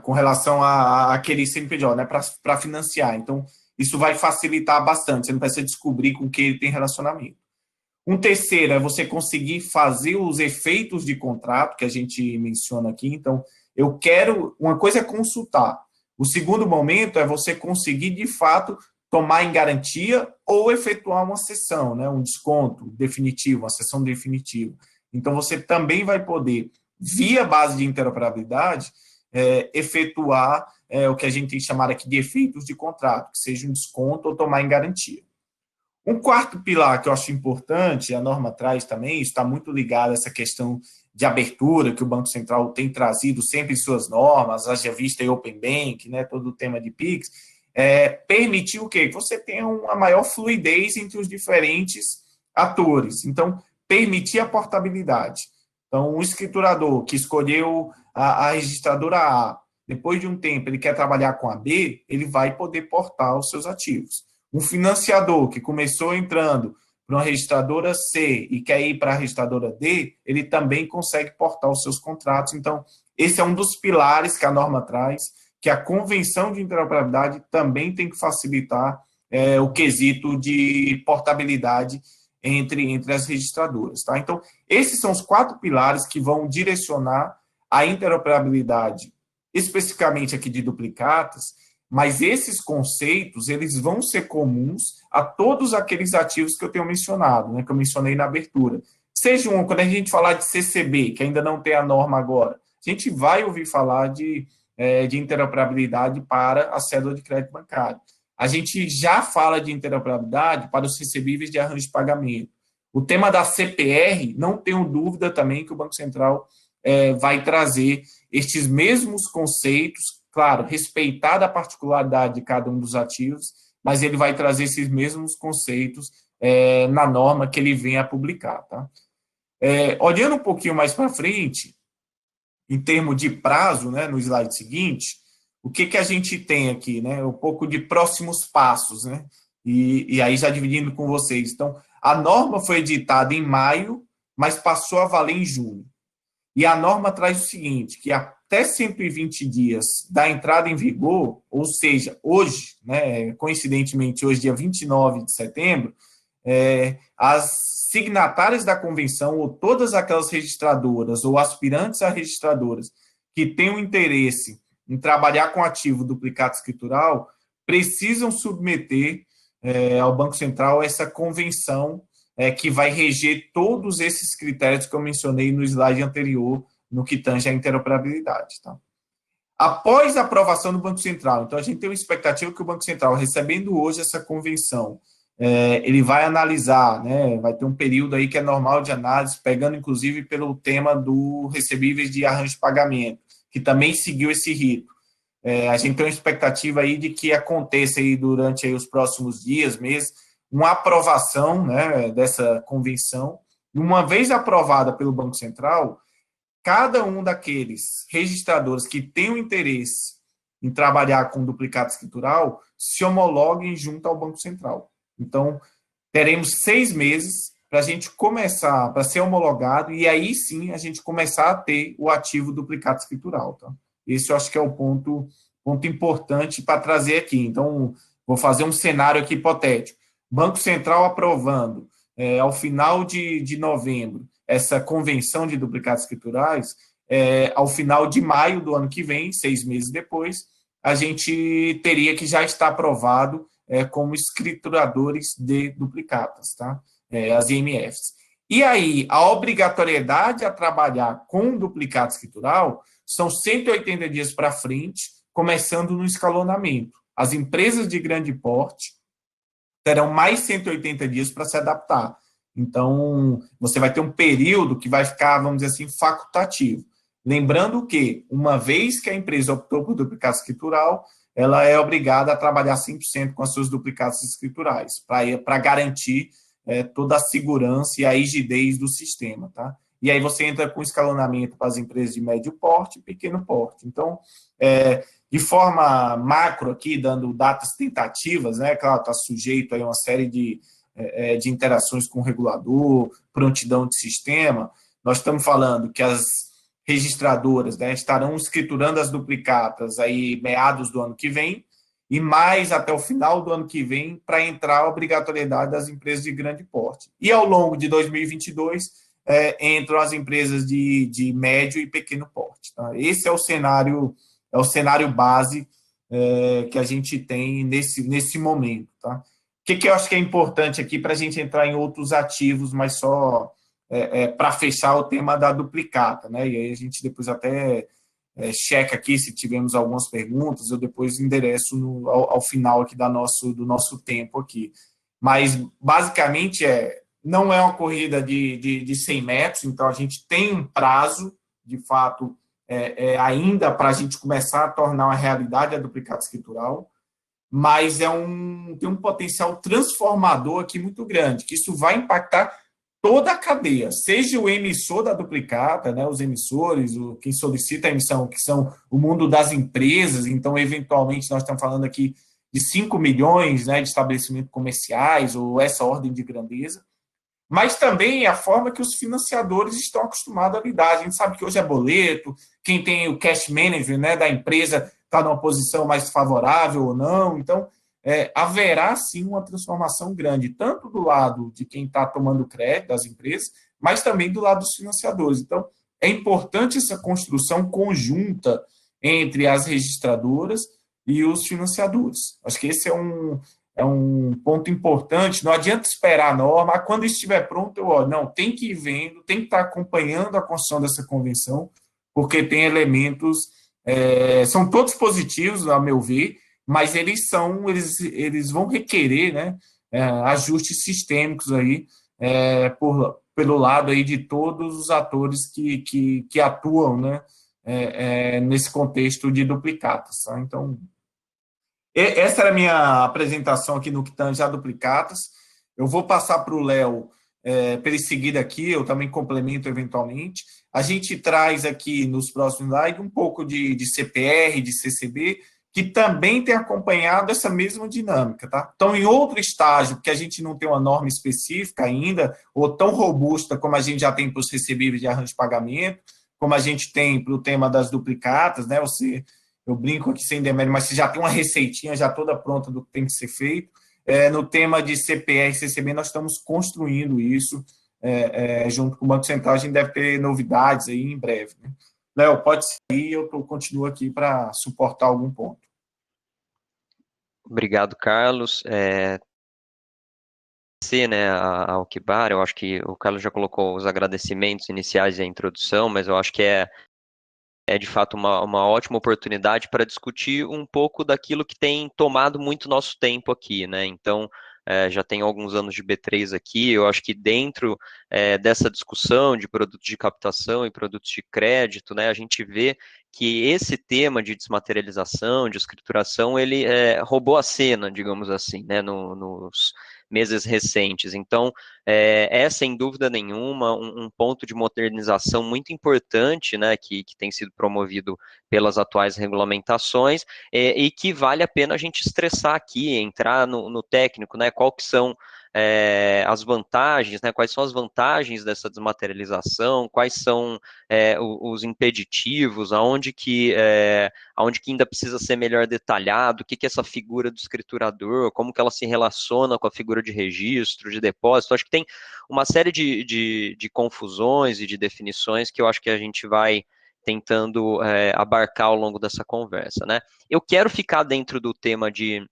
aquele CNPJ, né, para financiar. Então, isso vai facilitar bastante, você não precisa descobrir com quem ele tem relacionamento. Um terceiro é você conseguir fazer os efeitos de contrato, que a gente menciona aqui. Então, uma coisa é consultar. O segundo momento é você conseguir, de fato, tomar em garantia ou efetuar uma cessão, né, um desconto definitivo, uma cessão definitiva. Então, você também vai poder, via base de interoperabilidade, efetuar o que a gente tem chamado aqui de efeitos de contrato, que seja um desconto ou tomar em garantia. Um quarto pilar que eu acho importante, a norma traz também, está muito ligado a essa questão de abertura que o Banco Central tem trazido sempre em suas normas, haja vista em Open Bank, né, todo o tema de PIX, permitir o quê? Que você tenha uma maior fluidez entre os diferentes atores. Então, permitir a portabilidade. Então, o escriturador que escolheu a registradora A, depois de um tempo ele quer trabalhar com a B, ele vai poder portar os seus ativos. Um financiador que começou entrando para uma registradora C e quer ir para a registradora D, ele também consegue portar os seus contratos. Então, esse é um dos pilares que a norma traz, que a convenção de interoperabilidade também tem que facilitar o quesito de portabilidade entre as registradoras. Tá? Então, esses são os 4 pilares que vão direcionar a interoperabilidade, especificamente aqui de duplicatas, mas esses conceitos, eles vão ser comuns a todos aqueles ativos que eu tenho mencionado, né, que eu mencionei na abertura. Quando a gente falar de CCB, que ainda não tem a norma agora, a gente vai ouvir falar de interoperabilidade para a cédula de crédito bancário. A gente já fala de interoperabilidade para os recebíveis de arranjo de pagamento. O tema da CPR, não tenho dúvida também que o Banco Central vai trazer estes mesmos conceitos claro, respeitada a particularidade de cada um dos ativos, mas ele vai trazer esses mesmos conceitos na norma que ele vem a publicar. Tá? Olhando um pouquinho mais para frente, em termos de prazo, né, no slide seguinte, o que a gente tem aqui? Né, um pouco de próximos passos, né, e aí já dividindo com vocês. Então, a norma foi editada em maio, mas passou a valer em junho. E a norma traz o seguinte, que até 120 dias da entrada em vigor, ou seja, hoje, né, coincidentemente, hoje, dia 29 de setembro, as signatárias da convenção, ou todas aquelas registradoras ou aspirantes a registradoras que tenham interesse em trabalhar com ativo duplicado escritural, precisam submeter ao Banco Central essa convenção que vai reger todos esses critérios que eu mencionei no slide anterior, no que tange à interoperabilidade. Tá? Após a aprovação do Banco Central, então a gente tem uma expectativa que o Banco Central, recebendo hoje essa convenção, ele vai analisar, né, vai ter um período aí que é normal de análise, pegando inclusive pelo tema do recebíveis de arranjo de pagamento, que também seguiu esse rito. A gente tem uma expectativa aí de que aconteça aí durante aí os próximos dias, meses, uma aprovação, né, dessa convenção. Uma vez aprovada pelo Banco Central, cada um daqueles registradores que tenham interesse em trabalhar com duplicado escritural se homologuem junto ao Banco Central. Então, teremos 6 meses para a gente começar, para ser homologado, e aí sim a gente começar a ter o ativo duplicado escritural. Tá? Esse eu acho que é o ponto importante para trazer aqui. Então, vou fazer um cenário aqui hipotético. Banco Central aprovando, ao final de novembro, essa convenção de duplicados escriturais, ao final de maio do ano que vem, 6 meses depois, a gente teria que já estar aprovado como escrituradores de duplicatas, tá? As IMFs. E aí, a obrigatoriedade a trabalhar com duplicado escritural são 180 dias para frente, começando no escalonamento. As empresas de grande porte terão mais 180 dias para se adaptar. Então, você vai ter um período que vai ficar, vamos dizer assim, facultativo. Lembrando que, uma vez que a empresa optou por duplicado escritural, ela é obrigada a trabalhar 100% com as suas duplicatas escriturais, para garantir toda a segurança e a rigidez do sistema. Tá? E aí você entra com escalonamento para as empresas de médio porte e pequeno porte. Então, de forma macro aqui, dando datas tentativas, né? Claro, está sujeito a uma série de interações com o regulador, prontidão de sistema. Nós estamos falando que as registradoras, né, estarão escriturando as duplicatas aí meados do ano que vem, e mais até o final do ano que vem para entrar a obrigatoriedade das empresas de grande porte. E ao longo de 2022, entram as empresas de médio e pequeno porte. Tá? Esse é o cenário base que a gente tem nesse momento. Tá? O que eu acho que é importante aqui para a gente entrar em outros ativos, mas só para fechar o tema da duplicata, né? E aí a gente depois até checa aqui se tivemos algumas perguntas, eu depois endereço ao final aqui do nosso tempo aqui. Mas, basicamente, não é uma corrida de 100 metros, então a gente tem um prazo, de fato, ainda para a gente começar a tornar uma realidade a duplicata escritural, mas tem um potencial transformador aqui muito grande, que isso vai impactar toda a cadeia, seja o emissor da duplicata, né, os emissores, quem solicita a emissão, que são o mundo das empresas, então, eventualmente, nós estamos falando aqui de 5 milhões, né, de estabelecimentos comerciais, ou essa ordem de grandeza, mas também a forma que os financiadores estão acostumados a lidar. A gente sabe que hoje é boleto, quem tem o cash manager, né, da empresa está numa posição mais favorável ou não, então haverá sim uma transformação grande, tanto do lado de quem está tomando crédito das empresas, mas também do lado dos financiadores. Então, é importante essa construção conjunta entre as registradoras e os financiadores. Acho que esse é um ponto importante. Não adianta esperar a norma, quando estiver pronto, tem que ir vendo, tem que estar acompanhando a construção dessa convenção, porque tem elementos, são todos positivos, a meu ver, mas eles vão requerer, né, ajustes sistêmicos aí, pelo lado aí de todos os atores que atuam, né, nesse contexto de duplicatas. Tá? Então, essa era a minha apresentação aqui no que tange a duplicatas. Eu vou passar para o Léo para ele seguir aqui, eu também complemento eventualmente. A gente traz aqui nos próximos slides um pouco de CPR, de CCB, que também tem acompanhado essa mesma dinâmica. Tá? Então, em outro estágio, que a gente não tem uma norma específica ainda, ou tão robusta como a gente já tem para os recebíveis de arranjo de pagamento, como a gente tem para o tema das duplicatas, né? Você eu brinco aqui sem demérito, mas você já tem uma receitinha já toda pronta do que tem que ser feito. No tema de CPR e CCB, nós estamos construindo isso junto com o Banco Central. A gente deve ter novidades aí em breve. Né? Léo, pode seguir, eu continuo aqui para suportar algum ponto. Obrigado, Carlos. Né, ao Kibar, eu acho que o Carlos já colocou os agradecimentos iniciais e a introdução, mas eu acho que é de fato uma ótima oportunidade para discutir um pouco daquilo que tem tomado muito nosso tempo aqui, né? Então, já tem alguns anos de B3 aqui, eu acho que dentro dessa discussão de produtos de captação e produtos de crédito, né, a gente vê que esse tema de desmaterialização, de escrituração, ele roubou a cena, digamos assim, né, nos meses recentes. Então, é sem dúvida nenhuma um ponto de modernização muito importante, né, que tem sido promovido pelas atuais regulamentações e que vale a pena a gente estressar aqui, entrar no técnico, né, qual que são as vantagens, né, quais são as vantagens dessa desmaterialização, quais são os impeditivos, aonde que ainda precisa ser melhor detalhado, o que é essa figura do escriturador, como que ela se relaciona com a figura de registro, de depósito. Acho que tem uma série de confusões e de definições que eu acho que a gente vai tentando abarcar ao longo dessa conversa, né? Eu quero ficar dentro do tema de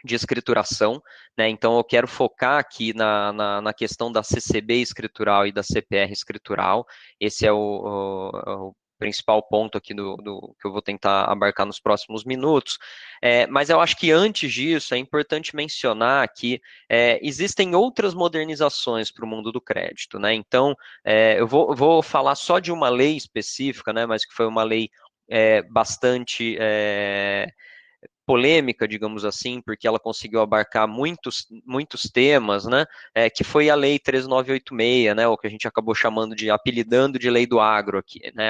escrituração, né? Então eu quero focar aqui na questão da CCB escritural e da CPR escritural. Esse é o principal ponto aqui do que eu vou tentar abarcar nos próximos minutos. Mas eu acho que antes disso é importante mencionar que existem outras modernizações para o mundo do crédito, né? Então eu vou falar só de uma lei específica, né? Mas que foi uma lei bastante polêmica, digamos assim, porque ela conseguiu abarcar muitos temas, né, que foi a Lei 13986, né, o que a gente acabou chamando apelidando de Lei do Agro aqui, né,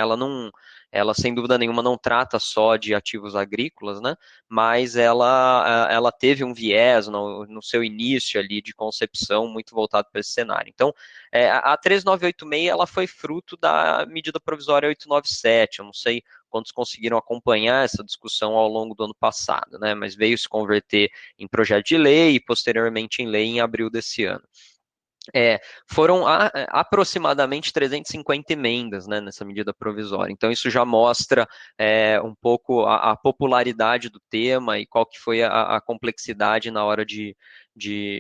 ela sem dúvida nenhuma não trata só de ativos agrícolas, né, mas ela teve um viés no seu início ali de concepção muito voltado para esse cenário. Então, a 13986 ela foi fruto da medida provisória 897, eu não sei quantos conseguiram acompanhar essa discussão ao longo do ano passado, né? Mas veio se converter em projeto de lei e posteriormente em lei em abril desse ano. Foram aproximadamente 350 emendas, né, nessa medida provisória. Então isso já mostra um pouco a popularidade do tema e qual que foi a complexidade na hora de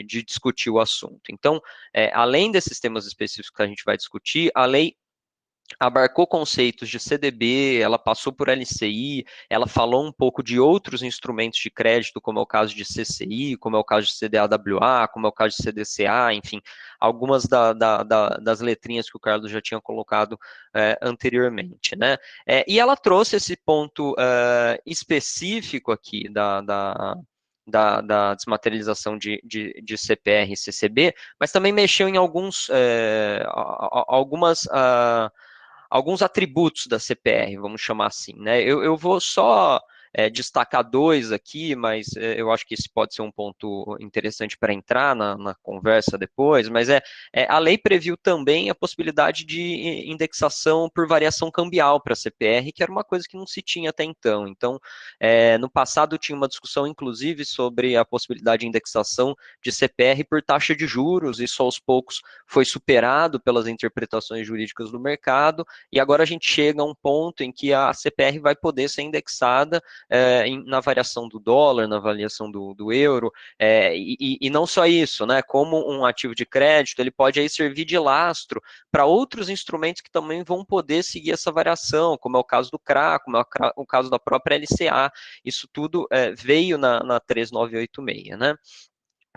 discutir o assunto. Então, além desses temas específicos que a gente vai discutir, a lei abarcou conceitos de CDB, ela passou por LCI, ela falou um pouco de outros instrumentos de crédito, como é o caso de CCI, como é o caso de CDAWA, como é o caso de CDCA, enfim, algumas das letrinhas que o Carlos já tinha colocado anteriormente, né? E ela trouxe esse ponto específico aqui da desmaterialização de CPR e CCB, mas também mexeu em alguns atributos da CPR, vamos chamar assim, né? Eu vou só destacar dois aqui, mas eu acho que esse pode ser um ponto interessante para entrar na conversa depois, mas a lei previu também a possibilidade de indexação por variação cambial para a CPR, que era uma coisa que não se tinha até então. Então, no passado tinha uma discussão, inclusive, sobre a possibilidade de indexação de CPR por taxa de juros, isso aos poucos foi superado pelas interpretações jurídicas do mercado, e agora a gente chega a um ponto em que a CPR vai poder ser indexada na variação do dólar, na variação do euro, e não só isso, né? Como um ativo de crédito, ele pode aí servir de lastro para outros instrumentos que também vão poder seguir essa variação, como é o caso do CRA, como é o caso da própria LCA. Isso tudo veio na 3986, né?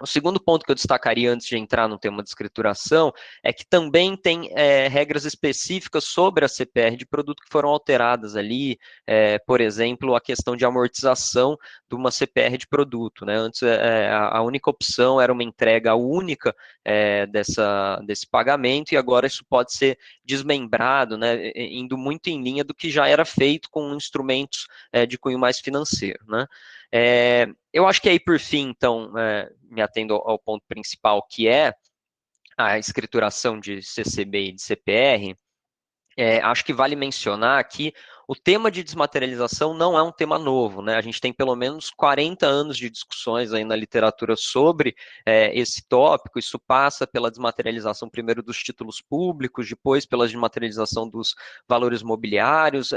O segundo ponto que eu destacaria antes de entrar no tema de escrituração é que também tem regras específicas sobre a CPR de produto que foram alteradas ali, por exemplo, a questão de amortização de uma CPR de produto, né? Antes a única opção era uma entrega única desse pagamento e agora isso pode ser desmembrado, né? Indo muito em linha do que já era feito com instrumentos de cunho mais financeiro, né? Eu acho que aí, por fim, então, me atendo ao ponto principal, que é a escrituração de CCB e de CPR, acho que vale mencionar que o tema de desmaterialização não é um tema novo, né? A gente tem pelo menos 40 anos de discussões aí na literatura sobre esse tópico. Isso passa pela desmaterialização primeiro dos títulos públicos, depois pela desmaterialização dos valores mobiliários.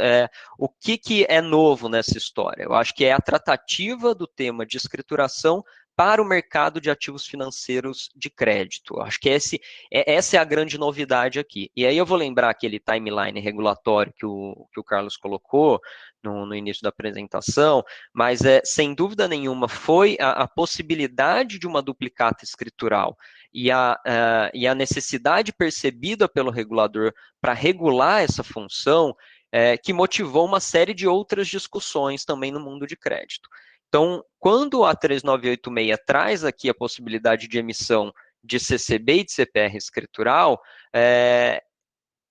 O que é novo nessa história? Eu acho que é a tratativa do tema de escrituração para o mercado de ativos financeiros de crédito. Acho que essa é a grande novidade aqui. E aí eu vou lembrar aquele timeline regulatório que o Carlos colocou no início da apresentação, mas sem dúvida nenhuma foi a possibilidade de uma duplicata escritural e a necessidade percebida pelo regulador para regular essa função que motivou uma série de outras discussões também no mundo de crédito. Então, quando a 3986 traz aqui a possibilidade de emissão de CCB e de CPR escritural,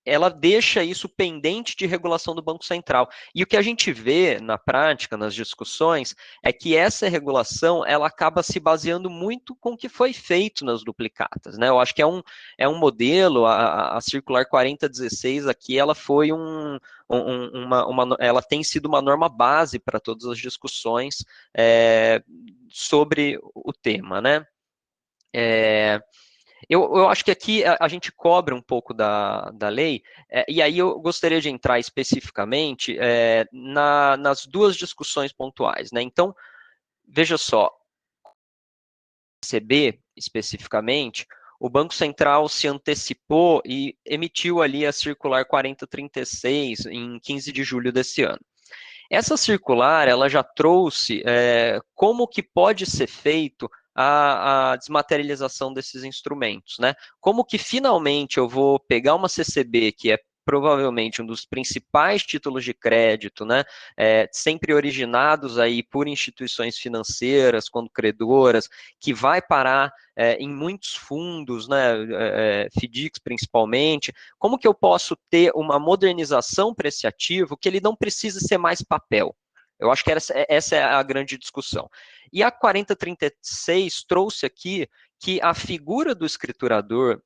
ela deixa isso pendente de regulação do Banco Central. E o que a gente vê na prática, nas discussões, é que essa regulação ela acaba se baseando muito com o que foi feito nas duplicatas, né? Eu acho que é um modelo, a Circular 4016 aqui, ela foi ela tem sido uma norma base para todas as discussões sobre o tema, né? Eu acho que aqui a gente cobre um pouco da lei, e aí eu gostaria de entrar especificamente nas duas discussões pontuais, né? Então, veja só, CB especificamente, o Banco Central se antecipou e emitiu ali a circular 4036 em 15 de julho desse ano. Essa circular, ela já trouxe como que pode ser feito a desmaterialização desses instrumentos, né? Como que finalmente eu vou pegar uma CCB, que é provavelmente um dos principais títulos de crédito, né? Sempre originados aí por instituições financeiras, quando credoras, que vai parar em muitos fundos, né? FDICs principalmente. Como que eu posso ter uma modernização para esse ativo que ele não precise ser mais papel? Eu acho que essa é a grande discussão. E a 4036 trouxe aqui que a figura do escriturador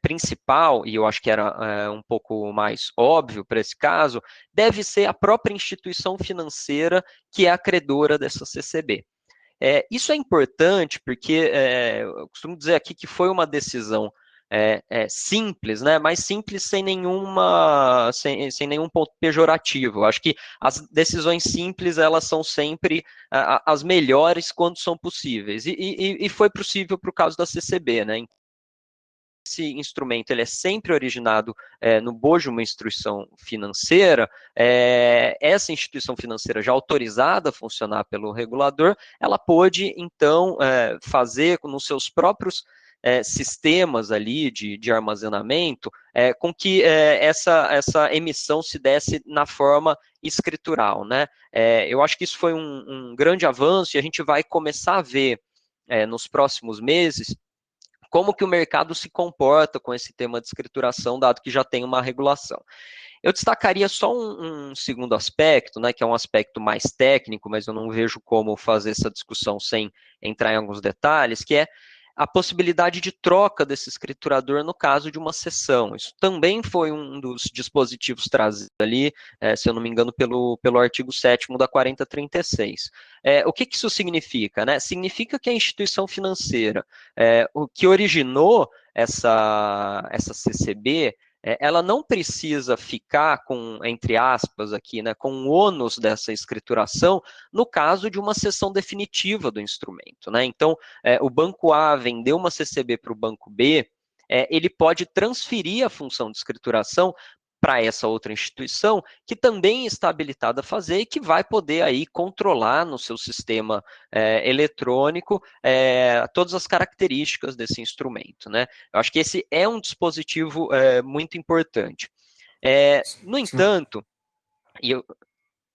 principal, e eu acho que era um pouco mais óbvio para esse caso, deve ser a própria instituição financeira que é a credora dessa CCB. Isso é importante porque eu costumo dizer aqui que foi uma decisão simples, né? Mas simples sem nenhum ponto pejorativo. Eu acho que as decisões simples elas são sempre as melhores quando são possíveis. E foi possível para o caso da CCB, né? Esse instrumento ele é sempre originado no bojo de uma instituição financeira, essa instituição financeira já autorizada a funcionar pelo regulador, ela pôde, então, fazer nos seus próprios sistemas ali de armazenamento, com que essa emissão se desse na forma escritural, né? Eu acho que isso foi um grande avanço e a gente vai começar a ver nos próximos meses como que o mercado se comporta com esse tema de escrituração, dado que já tem uma regulação. Eu destacaria só um segundo aspecto, né, que é um aspecto mais técnico, mas eu não vejo como fazer essa discussão sem entrar em alguns detalhes, que é a possibilidade de troca desse escriturador no caso de uma cessão. Isso também foi um dos dispositivos trazidos ali, se eu não me engano, pelo artigo 7º da 4036. O que isso significa? Né? Significa que a instituição financeira, o que originou essa CCB, ela não precisa ficar com, entre aspas aqui, né, com o ônus dessa escrituração no caso de uma cessão definitiva do instrumento, né? Então, o banco A vendeu uma CCB para o banco B, ele pode transferir a função de escrituração para essa outra instituição, que também está habilitada a fazer e que vai poder aí controlar no seu sistema eletrônico todas as características desse instrumento, né? Eu acho que esse é um dispositivo muito importante. No Se eu, entanto, e eu,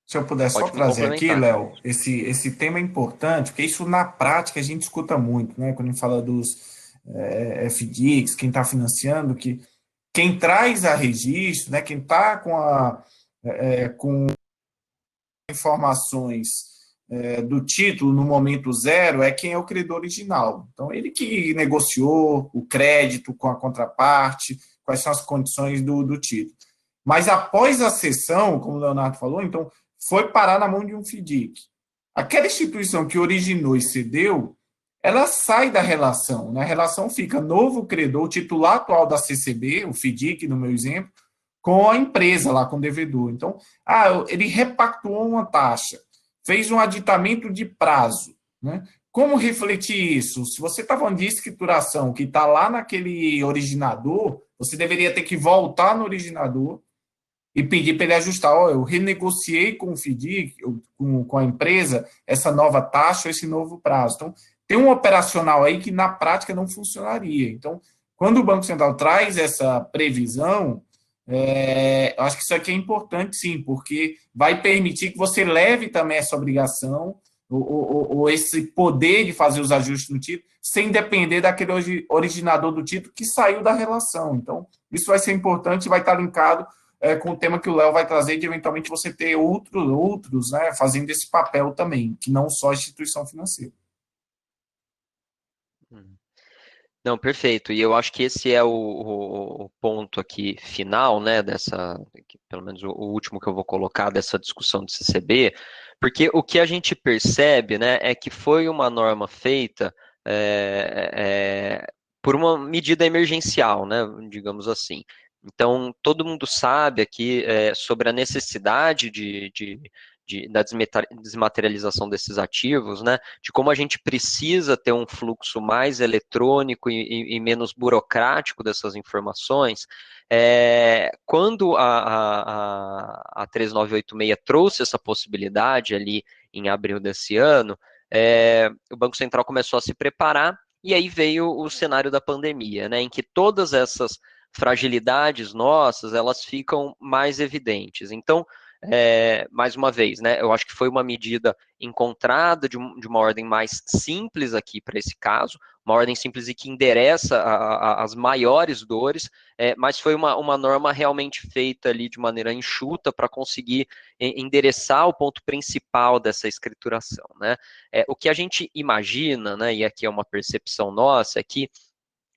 se eu puder só pode me trazer aqui, complementar. Léo, esse tema é importante, porque isso na prática a gente escuta muito, né? Quando a gente fala dos FDICs, quem está financiando, que quem traz a registro, né? Quem está com informações do título no momento zero é quem é o credor original. Então, ele que negociou o crédito com a contraparte, quais são as condições do título. Mas após a cessão, como o Leonardo falou, então foi parar na mão de um FDIC. Aquela instituição que originou e cedeu, ela sai da relação, né? A relação fica novo credor, o titular atual da CCB, o FDIC, no meu exemplo, com a empresa lá, com o devedor. Então, ele repactuou uma taxa, fez um aditamento de prazo, né? Como refletir isso? Se você está falando de escrituração que está lá naquele originador, você deveria ter que voltar no originador e pedir para ele ajustar. Eu renegociei com o FDIC, com a empresa, essa nova taxa, esse novo prazo. Então, tem um operacional aí que na prática não funcionaria. Então, quando o Banco Central traz essa previsão, eu acho que isso aqui é importante, sim, porque vai permitir que você leve também essa obrigação ou esse poder de fazer os ajustes no título, sem depender daquele originador do título que saiu da relação. Então, isso vai ser importante e vai estar linkado com o tema que o Léo vai trazer, de eventualmente você ter outros, né, fazendo esse papel também, que não só a instituição financeira. Não, perfeito. E eu acho que esse é o ponto aqui final, né, pelo menos o último que eu vou colocar dessa discussão do CCB, porque o que a gente percebe, né, é que foi uma norma feita por uma medida emergencial, né, digamos assim. Então, todo mundo sabe aqui sobre a necessidade da desmaterialização desses ativos, né? De como a gente precisa ter um fluxo mais eletrônico e menos burocrático dessas informações. Quando a 3986 trouxe essa possibilidade ali em abril desse ano, o Banco Central começou a se preparar e aí veio o cenário da pandemia, né? Em que todas essas fragilidades nossas, elas ficam mais evidentes. Então, mais uma vez, né, eu acho que foi uma medida encontrada de uma ordem mais simples aqui para esse caso, uma ordem simples e que endereça as maiores dores, mas foi uma norma realmente feita ali de maneira enxuta para conseguir endereçar o ponto principal dessa escrituração, né? O que a gente imagina, né, e aqui é uma percepção nossa, é que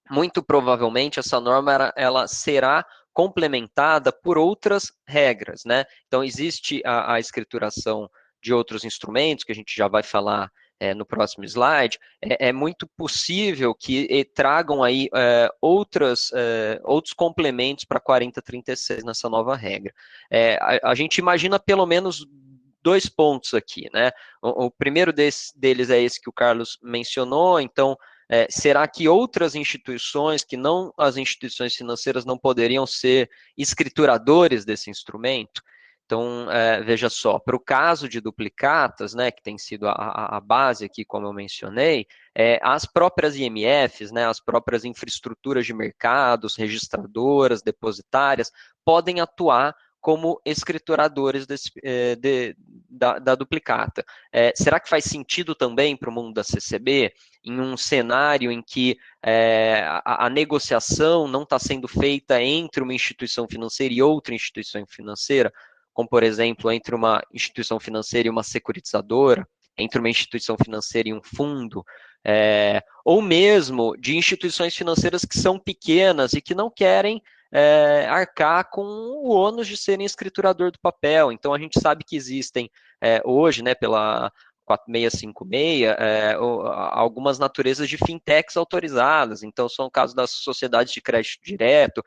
muito provavelmente essa norma ela será complementada por outras regras, né? Então existe a escrituração de outros instrumentos que a gente já vai falar no próximo slide. É muito possível que tragam aí outros complementos para 4036 nessa nova regra. A gente imagina pelo menos dois pontos aqui, né? O primeiro deles é esse que o Carlos mencionou. Então, será que outras instituições, que não as instituições financeiras, não poderiam ser escrituradores desse instrumento? Então, veja só, para o caso de duplicatas, né, que tem sido a base aqui, como eu mencionei, as próprias IMFs, né, as próprias infraestruturas de mercados, registradoras, depositárias, podem atuar como escrituradores da duplicata. Será que faz sentido também para o mundo da CCB, em um cenário em que a negociação não está sendo feita entre uma instituição financeira e outra instituição financeira, como, por exemplo, entre uma instituição financeira e uma securitizadora, entre uma instituição financeira e um fundo, ou mesmo de instituições financeiras que são pequenas e que não querem arcar com o ônus de serem escriturador do papel. Então, a gente sabe que existem hoje, né, pela 4656, algumas naturezas de fintechs autorizadas. Então, são o caso das sociedades de crédito direto,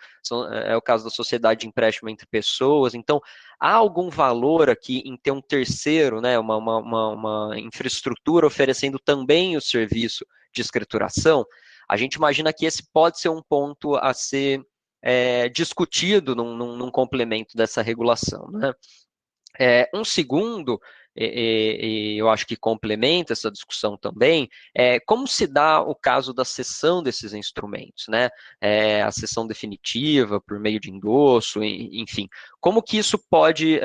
é o caso da sociedade de empréstimo entre pessoas. Então, há algum valor aqui em ter um terceiro, né, uma infraestrutura oferecendo também o serviço de escrituração? A gente imagina que esse pode ser um ponto a ser discutido num complemento dessa regulação, né? Um segundo, e eu acho que complementa essa discussão também, como se dá o caso da cessão desses instrumentos, né? A cessão definitiva por meio de endosso, enfim. Como que isso pode,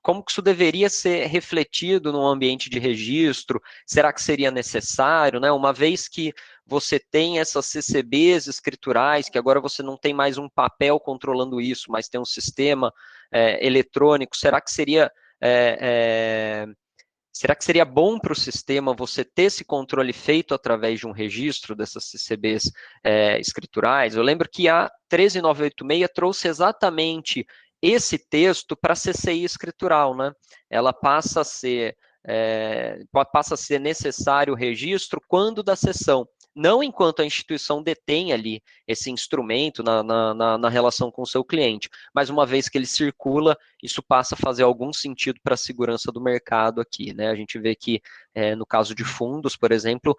como que isso deveria ser refletido no ambiente de registro? Será que seria necessário, né? Uma vez que você tem essas CCBs escriturais, que agora você não tem mais um papel controlando isso, mas tem um sistema eletrônico, será que seria bom para o sistema você ter esse controle feito através de um registro dessas CCBs escriturais? Eu lembro que a 13986 trouxe exatamente esse texto para a CCI escritural, né? Ela passa a ser necessário o registro quando da cessão, não enquanto a instituição detém ali esse instrumento na relação com o seu cliente, mas uma vez que ele circula, isso passa a fazer algum sentido para a segurança do mercado aqui, né? A gente vê que, no caso de fundos, por exemplo,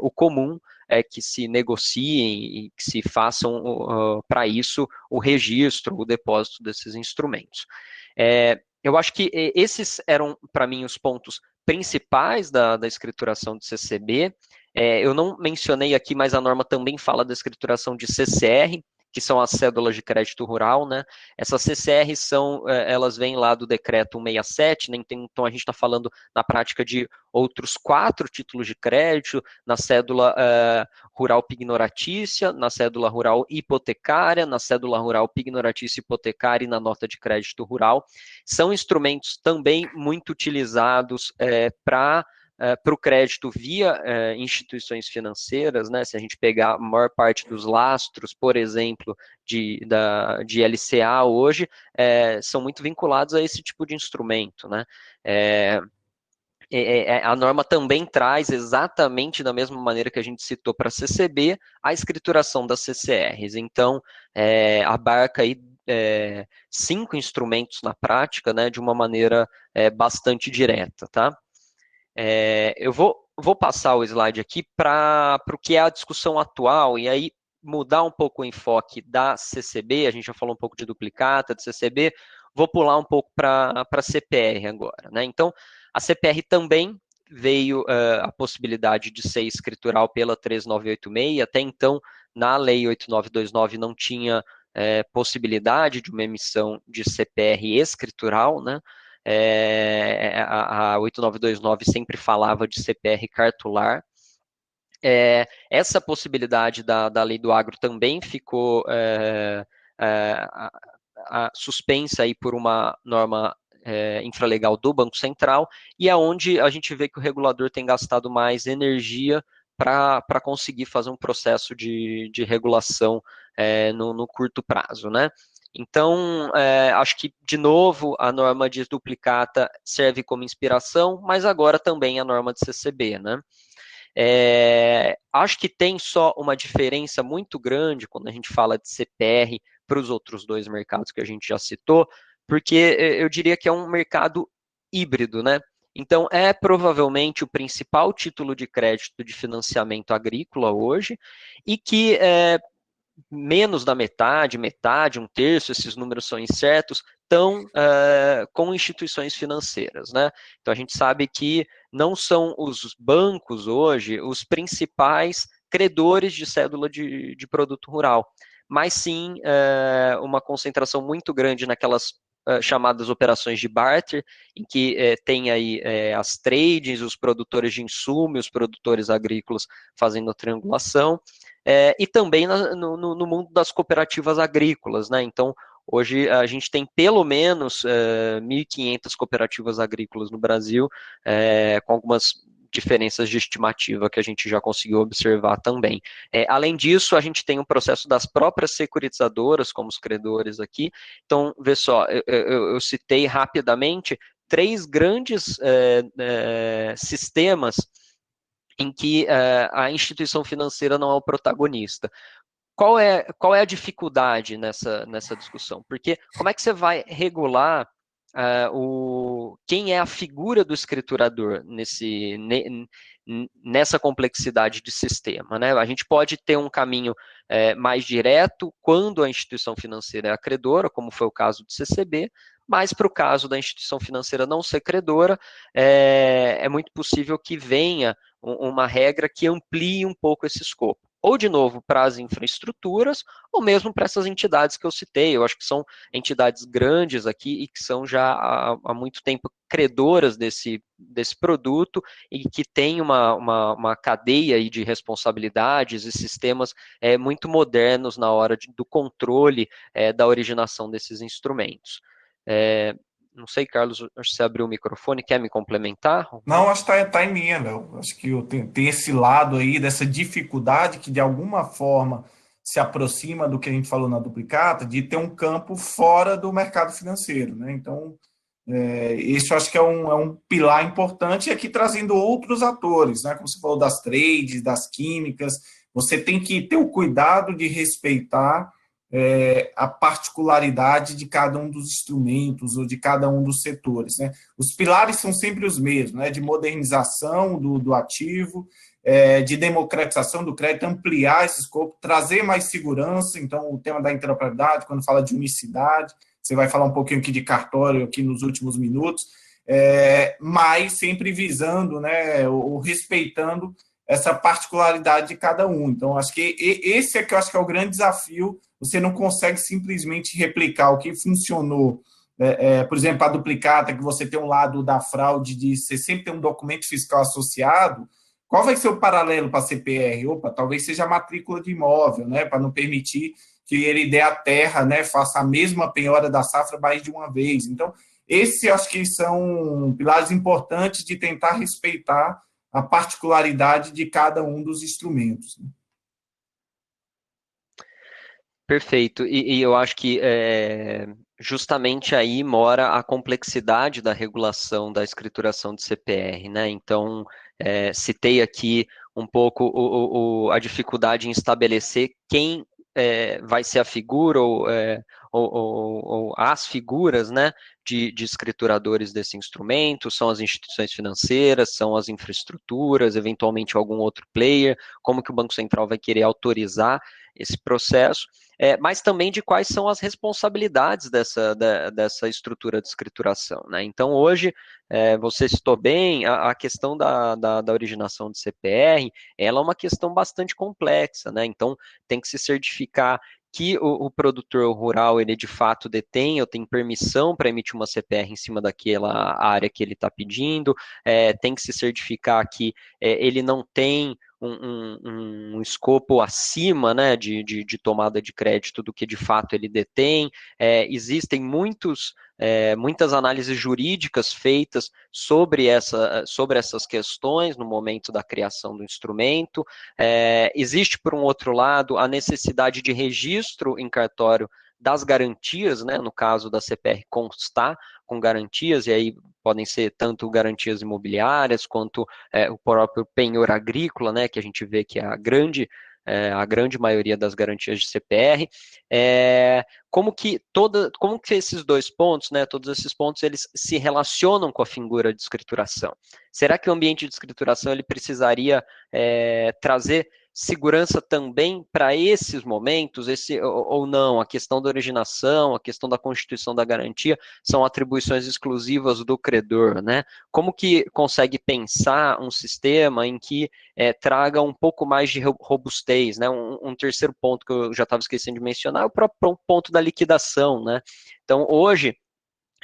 o comum é que se negociem e que se façam para isso o registro, o depósito desses instrumentos. Eu acho que esses eram, para mim, os pontos principais da escrituração de CCB. Eu não mencionei aqui, mas a norma também fala da escrituração de CCR, que são as cédulas de crédito rural, né? Essas CCRs elas vêm lá do decreto 167, né? Então a gente está falando na prática de outros 4 títulos de crédito, na cédula rural pignoratícia, na cédula rural hipotecária, na cédula rural pignoratícia hipotecária e na nota de crédito rural. São instrumentos também muito utilizados para o crédito via instituições financeiras, né? Se a gente pegar a maior parte dos lastros, por exemplo, de LCA hoje, são muito vinculados a esse tipo de instrumento, né? A norma também traz, exatamente da mesma maneira que a gente citou para a CCB, a escrituração das CCRs. Então, abarca aí 5 instrumentos na prática, né, de uma maneira bastante direta, tá? Eu vou passar o slide aqui para o que é a discussão atual, e aí mudar um pouco o enfoque da CCB, a gente já falou um pouco de duplicata, de CCB, vou pular um pouco para a CPR agora, né? Então, a CPR também veio a possibilidade de ser escritural pela 13986, até então, na Lei 8929 não tinha possibilidade de uma emissão de CPR escritural, né? A 8929 sempre falava de CPR cartular. Essa possibilidade da lei do agro também ficou suspensa aí por uma norma infralegal do Banco Central, e é onde a gente vê que o regulador tem gastado mais energia para conseguir fazer um processo de regulação no curto prazo, né? Então, acho que, de novo, a norma de duplicata serve como inspiração, mas agora também a norma de CCB, né? Acho que tem só uma diferença muito grande quando a gente fala de CPR para os outros 2 mercados que a gente já citou, porque eu diria que é um mercado híbrido, né? Então, provavelmente o principal título de crédito de financiamento agrícola hoje, e que menos da metade, 1/3, esses números são incertos, estão com instituições financeiras, né? Então a gente sabe que não são os bancos hoje os principais credores de cédula de produto rural, mas sim uma concentração muito grande naquelas chamadas operações de barter, em que tem aí as trades, os produtores de insumo e os produtores agrícolas fazendo a triangulação, e também no mundo das cooperativas agrícolas, né? Então, hoje a gente tem pelo menos 1.500 cooperativas agrícolas no Brasil, com algumas diferenças de estimativa que a gente já conseguiu observar também. Além disso, a gente tem um processo das próprias securitizadoras, como os credores aqui. Então, vê só, eu citei rapidamente 3 grandes sistemas em que a instituição financeira não é o protagonista. Qual é a dificuldade nessa discussão? Porque como é que você vai regular quem é a figura do escriturador nessa complexidade de sistema, né? A gente pode ter um caminho mais direto quando a instituição financeira é a credora, como foi o caso do CCB, mas para o caso da instituição financeira não ser credora, é muito possível que venha uma regra que amplie um pouco esse escopo. Ou, de novo, para as infraestruturas, ou mesmo para essas entidades que eu citei. Eu acho que são entidades grandes aqui e que são já há muito tempo credoras desse produto e que tem uma cadeia aí de responsabilidades e sistemas muito modernos na hora do controle da originação desses instrumentos. Não sei, Carlos, se você abriu o microfone, quer me complementar? Não, acho que tá em linha, Léo. Acho que tem esse lado aí dessa dificuldade que, de alguma forma, se aproxima do que a gente falou na duplicata, de ter um campo fora do mercado financeiro, né? Então, isso acho que é um pilar importante, e aqui trazendo outros atores, né? Como você falou das trades, das químicas, você tem que ter o cuidado de respeitar a particularidade de cada um dos instrumentos ou de cada um dos setores, né? Os pilares são sempre os mesmos, né? De modernização do ativo, de democratização do crédito, ampliar esse escopo, trazer mais segurança. Então, o tema da interoperabilidade, quando fala de unicidade, você vai falar um pouquinho aqui de cartório aqui nos últimos minutos, mas sempre visando, né, ou respeitando essa particularidade de cada um. Então, acho que esse é que eu acho que é o grande desafio. Você não consegue simplesmente replicar o que funcionou. Por exemplo, a duplicata, que você tem um lado da fraude, de você sempre tem um documento fiscal associado. Qual vai ser o paralelo para a CPR? Opa, talvez seja a matrícula de imóvel, né, para não permitir que ele dê a terra, né, faça a mesma penhora da safra mais de uma vez. Então, esses acho que são pilares importantes de tentar respeitar a particularidade de cada um dos instrumentos. Perfeito, e eu acho que justamente aí mora a complexidade da regulação da escrituração de CPR, né? Então, citei aqui um pouco a dificuldade em estabelecer quem vai ser a figura ou as figuras, né, de escrituradores desse instrumento, são as instituições financeiras, são as infraestruturas, eventualmente algum outro player, como que o Banco Central vai querer autorizar esse processo, mas também de quais são as responsabilidades dessa estrutura de escrituração, né? Então, hoje, você citou bem, a questão da originação de CPR, ela é uma questão bastante complexa, né? Então, tem que se certificar que o produtor rural, ele de fato detém ou tem permissão para emitir uma CPR em cima daquela área que ele está pedindo, tem que se certificar que ele não tem um escopo acima, né, de tomada de crédito do que de fato ele detém. Existem muitas análises jurídicas feitas sobre essas questões no momento da criação do instrumento. Existe, por um outro lado, a necessidade de registro em cartório das garantias, né, no caso da CPR constar com garantias, e aí podem ser tanto garantias imobiliárias quanto o próprio penhor agrícola, né, que a gente vê que é a grande maioria das garantias de CPR. Como que esses dois pontos, né, todos esses pontos, eles se relacionam com a figura de escrituração? Será que o ambiente de escrituração ele precisaria trazer segurança também para esses momentos, ou não? A questão da originação, a questão da constituição da garantia são atribuições exclusivas do credor, né? Como que consegue pensar um sistema em que traga um pouco mais de robustez, né? Um terceiro ponto que eu já estava esquecendo de mencionar é o próprio ponto da liquidação, né? Então, hoje,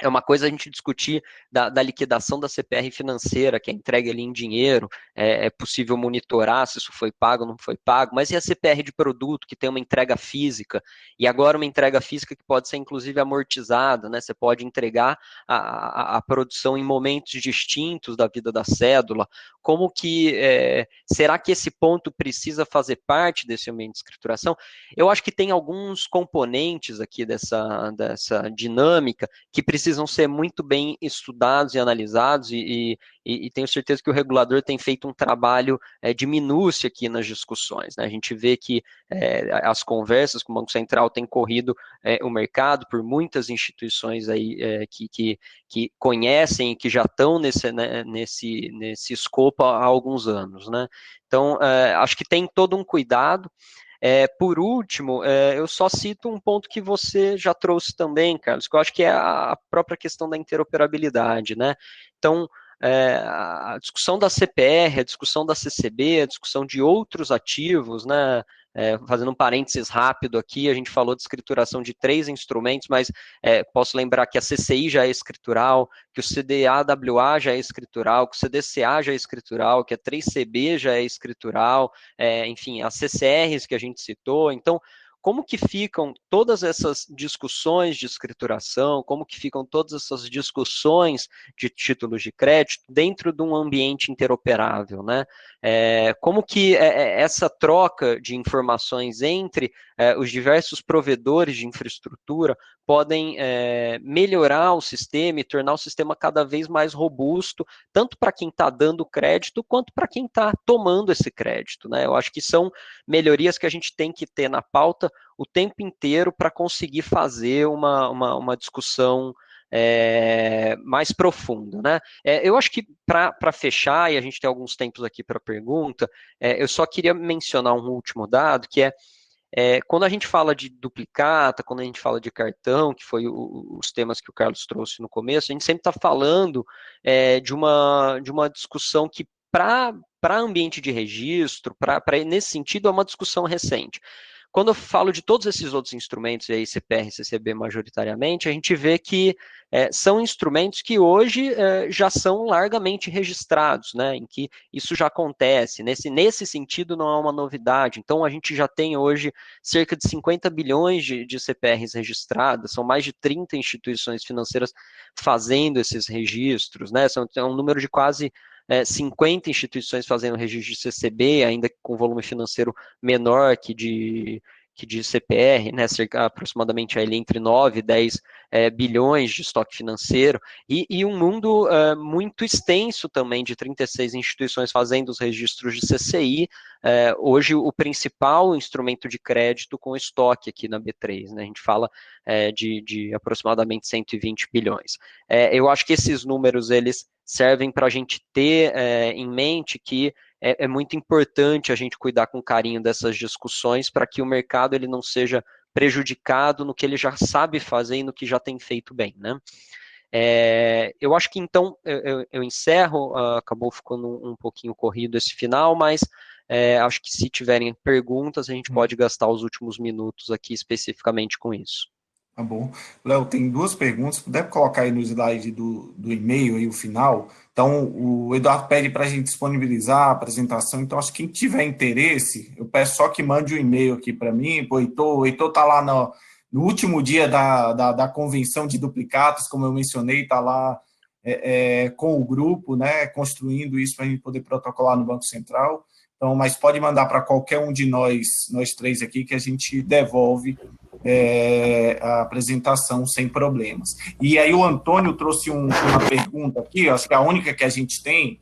é uma coisa a gente discutir da liquidação da CPR financeira, que é entregue ali em dinheiro, é possível monitorar se isso foi pago ou não foi pago, mas e a CPR de produto, que tem uma entrega física, e agora uma entrega física que pode ser inclusive amortizada, né? Você pode entregar a produção em momentos distintos da vida da cédula. Como que, será que esse ponto precisa fazer parte desse ambiente de escrituração? Eu acho que tem alguns componentes aqui dessa dinâmica que precisam precisam ser muito bem estudados e analisados, e tenho certeza que o regulador tem feito um trabalho de minúcia aqui nas discussões, né? A gente vê que as conversas com o Banco Central têm corrido o mercado por muitas instituições aí que conhecem e que já estão nesse escopo há alguns anos, né? Então, acho que tem todo um cuidado. Por último, eu só cito um ponto que você já trouxe também, Carlos, que eu acho que é a própria questão da interoperabilidade, né? Então, a discussão da CPR, a discussão da CCB, a discussão de outros ativos, né? Fazendo um parênteses rápido aqui, a gente falou de escrituração de 3 instrumentos, mas posso lembrar que a CCI já é escritural, que o CDAWA já é escritural, que o CDCA já é escritural, que a 3CB já é escritural, enfim, as CCRs que a gente citou. Então, como que ficam todas essas discussões de escrituração, como que ficam todas essas discussões de títulos de crédito dentro de um ambiente interoperável, né? Como que essa troca de informações entre os diversos provedores de infraestrutura podem melhorar o sistema e tornar o sistema cada vez mais robusto, tanto para quem está dando crédito, quanto para quem está tomando esse crédito, né? Eu acho que são melhorias que a gente tem que ter na pauta o tempo inteiro para conseguir fazer uma discussão mais profunda, né? Eu acho que para fechar, e a gente tem alguns tempos aqui para pergunta, eu só queria mencionar um último dado, que quando a gente fala de duplicata, quando a gente fala de cartão, que foi os temas que o Carlos trouxe no começo, a gente sempre está falando de uma discussão que, para ambiente de registro, nesse sentido, é uma discussão recente. Quando eu falo de todos esses outros instrumentos, e aí CPR e CCB majoritariamente, a gente vê que são instrumentos que hoje já são largamente registrados, né, em que isso já acontece. Nesse sentido, não é uma novidade. Então, a gente já tem hoje cerca de 50 bilhões de CPRs registradas, são mais de 30 instituições financeiras fazendo esses registros, né, é um número de quase 50 instituições fazendo registro de CCB, ainda com volume financeiro menor que de CPR, né, aproximadamente ali entre 9 e 10 bilhões de estoque financeiro, e um mundo muito extenso também de 36 instituições fazendo os registros de CCI, hoje o principal instrumento de crédito com estoque aqui na B3, né, a gente fala de aproximadamente 120 bilhões. Eu acho que esses números, eles servem para a gente ter em mente que é muito importante a gente cuidar com carinho dessas discussões para que o mercado ele não seja prejudicado no que ele já sabe fazer e no que já tem feito bem, né? Eu acho que então eu encerro, acabou ficando um pouquinho corrido esse final, mas acho que se tiverem perguntas, a gente pode gastar os últimos minutos aqui especificamente com isso. Tá bom. Léo, tem 2 perguntas. Se puder colocar aí no slide do e-mail aí o final. Então, o Eduardo pede para a gente disponibilizar a apresentação. Então, acho que quem tiver interesse, eu peço só que mande um e-mail aqui para mim. O Heitor está lá no último dia da convenção de duplicatas, como eu mencionei, está lá com o grupo, né, construindo isso para a gente poder protocolar no Banco Central. Então, mas pode mandar para qualquer um de nós 3 aqui, que a gente devolve a apresentação sem problemas. E aí o Antônio trouxe uma pergunta aqui, acho que é a única que a gente tem,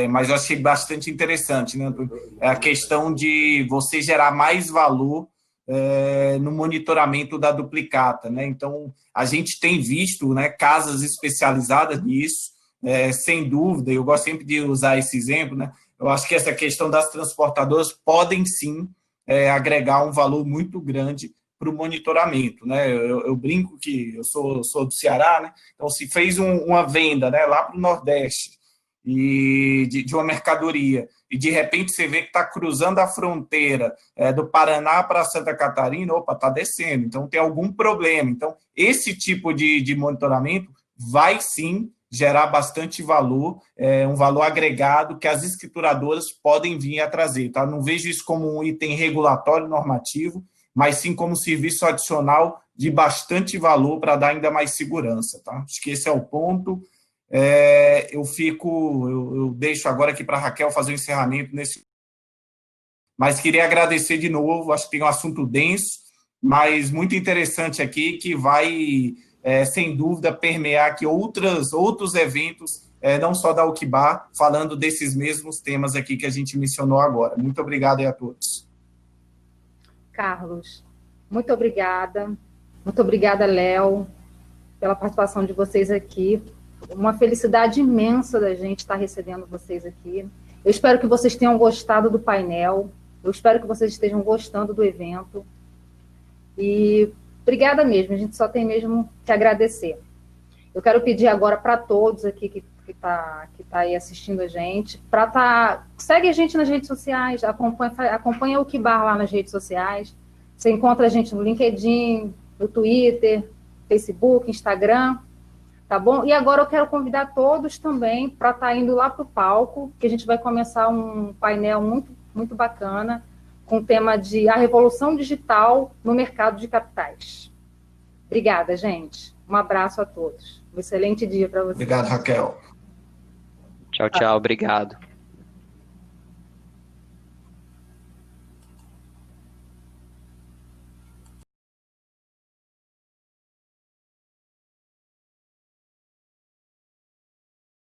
mas eu achei bastante interessante, né, Antônio? É a questão de você gerar mais valor no monitoramento da duplicata, né? Então, a gente tem visto, né, casas especializadas nisso, sem dúvida, eu gosto sempre de usar esse exemplo, né? Eu acho que essa questão das transportadoras podem sim agregar um valor muito grande para o monitoramento, né? Eu brinco que eu sou do Ceará, né? Então, se fez uma venda, né, lá para o Nordeste e de uma mercadoria, e de repente você vê que está cruzando a fronteira do Paraná para Santa Catarina, opa, está descendo, então tem algum problema. Então, esse tipo de monitoramento vai sim gerar bastante valor, um valor agregado que as escrituradoras podem vir a trazer. Tá? Não vejo isso como um item regulatório normativo, mas sim como serviço adicional de bastante valor para dar ainda mais segurança. Tá? Acho que esse é o ponto. Eu deixo agora aqui para a Raquel fazer o encerramento nesse. Mas queria agradecer de novo, acho que tem um assunto denso, mas muito interessante aqui, que vai sem dúvida, permear aqui outros eventos, não só da Uquibar, falando desses mesmos temas aqui que a gente mencionou agora. Muito obrigado aí a todos. Carlos, muito obrigada. Muito obrigada, Léo, pela participação de vocês aqui. Uma felicidade imensa da gente estar recebendo vocês aqui. Eu espero que vocês tenham gostado do painel. Eu espero que vocês estejam gostando do evento. E obrigada mesmo, a gente só tem mesmo que agradecer. Eu quero pedir agora para todos aqui que tá aí assistindo a gente, segue a gente nas redes sociais, acompanha o Uquibar lá nas redes sociais. Você encontra a gente no LinkedIn, no Twitter, Facebook, Instagram, tá bom? E agora eu quero convidar todos também para estar indo lá para o palco, que a gente vai começar um painel muito, muito bacana, com o tema de a revolução digital no mercado de capitais. Obrigada, gente. Um abraço a todos. Um excelente dia para vocês. Obrigado, Raquel. Tchau, tchau. Obrigado.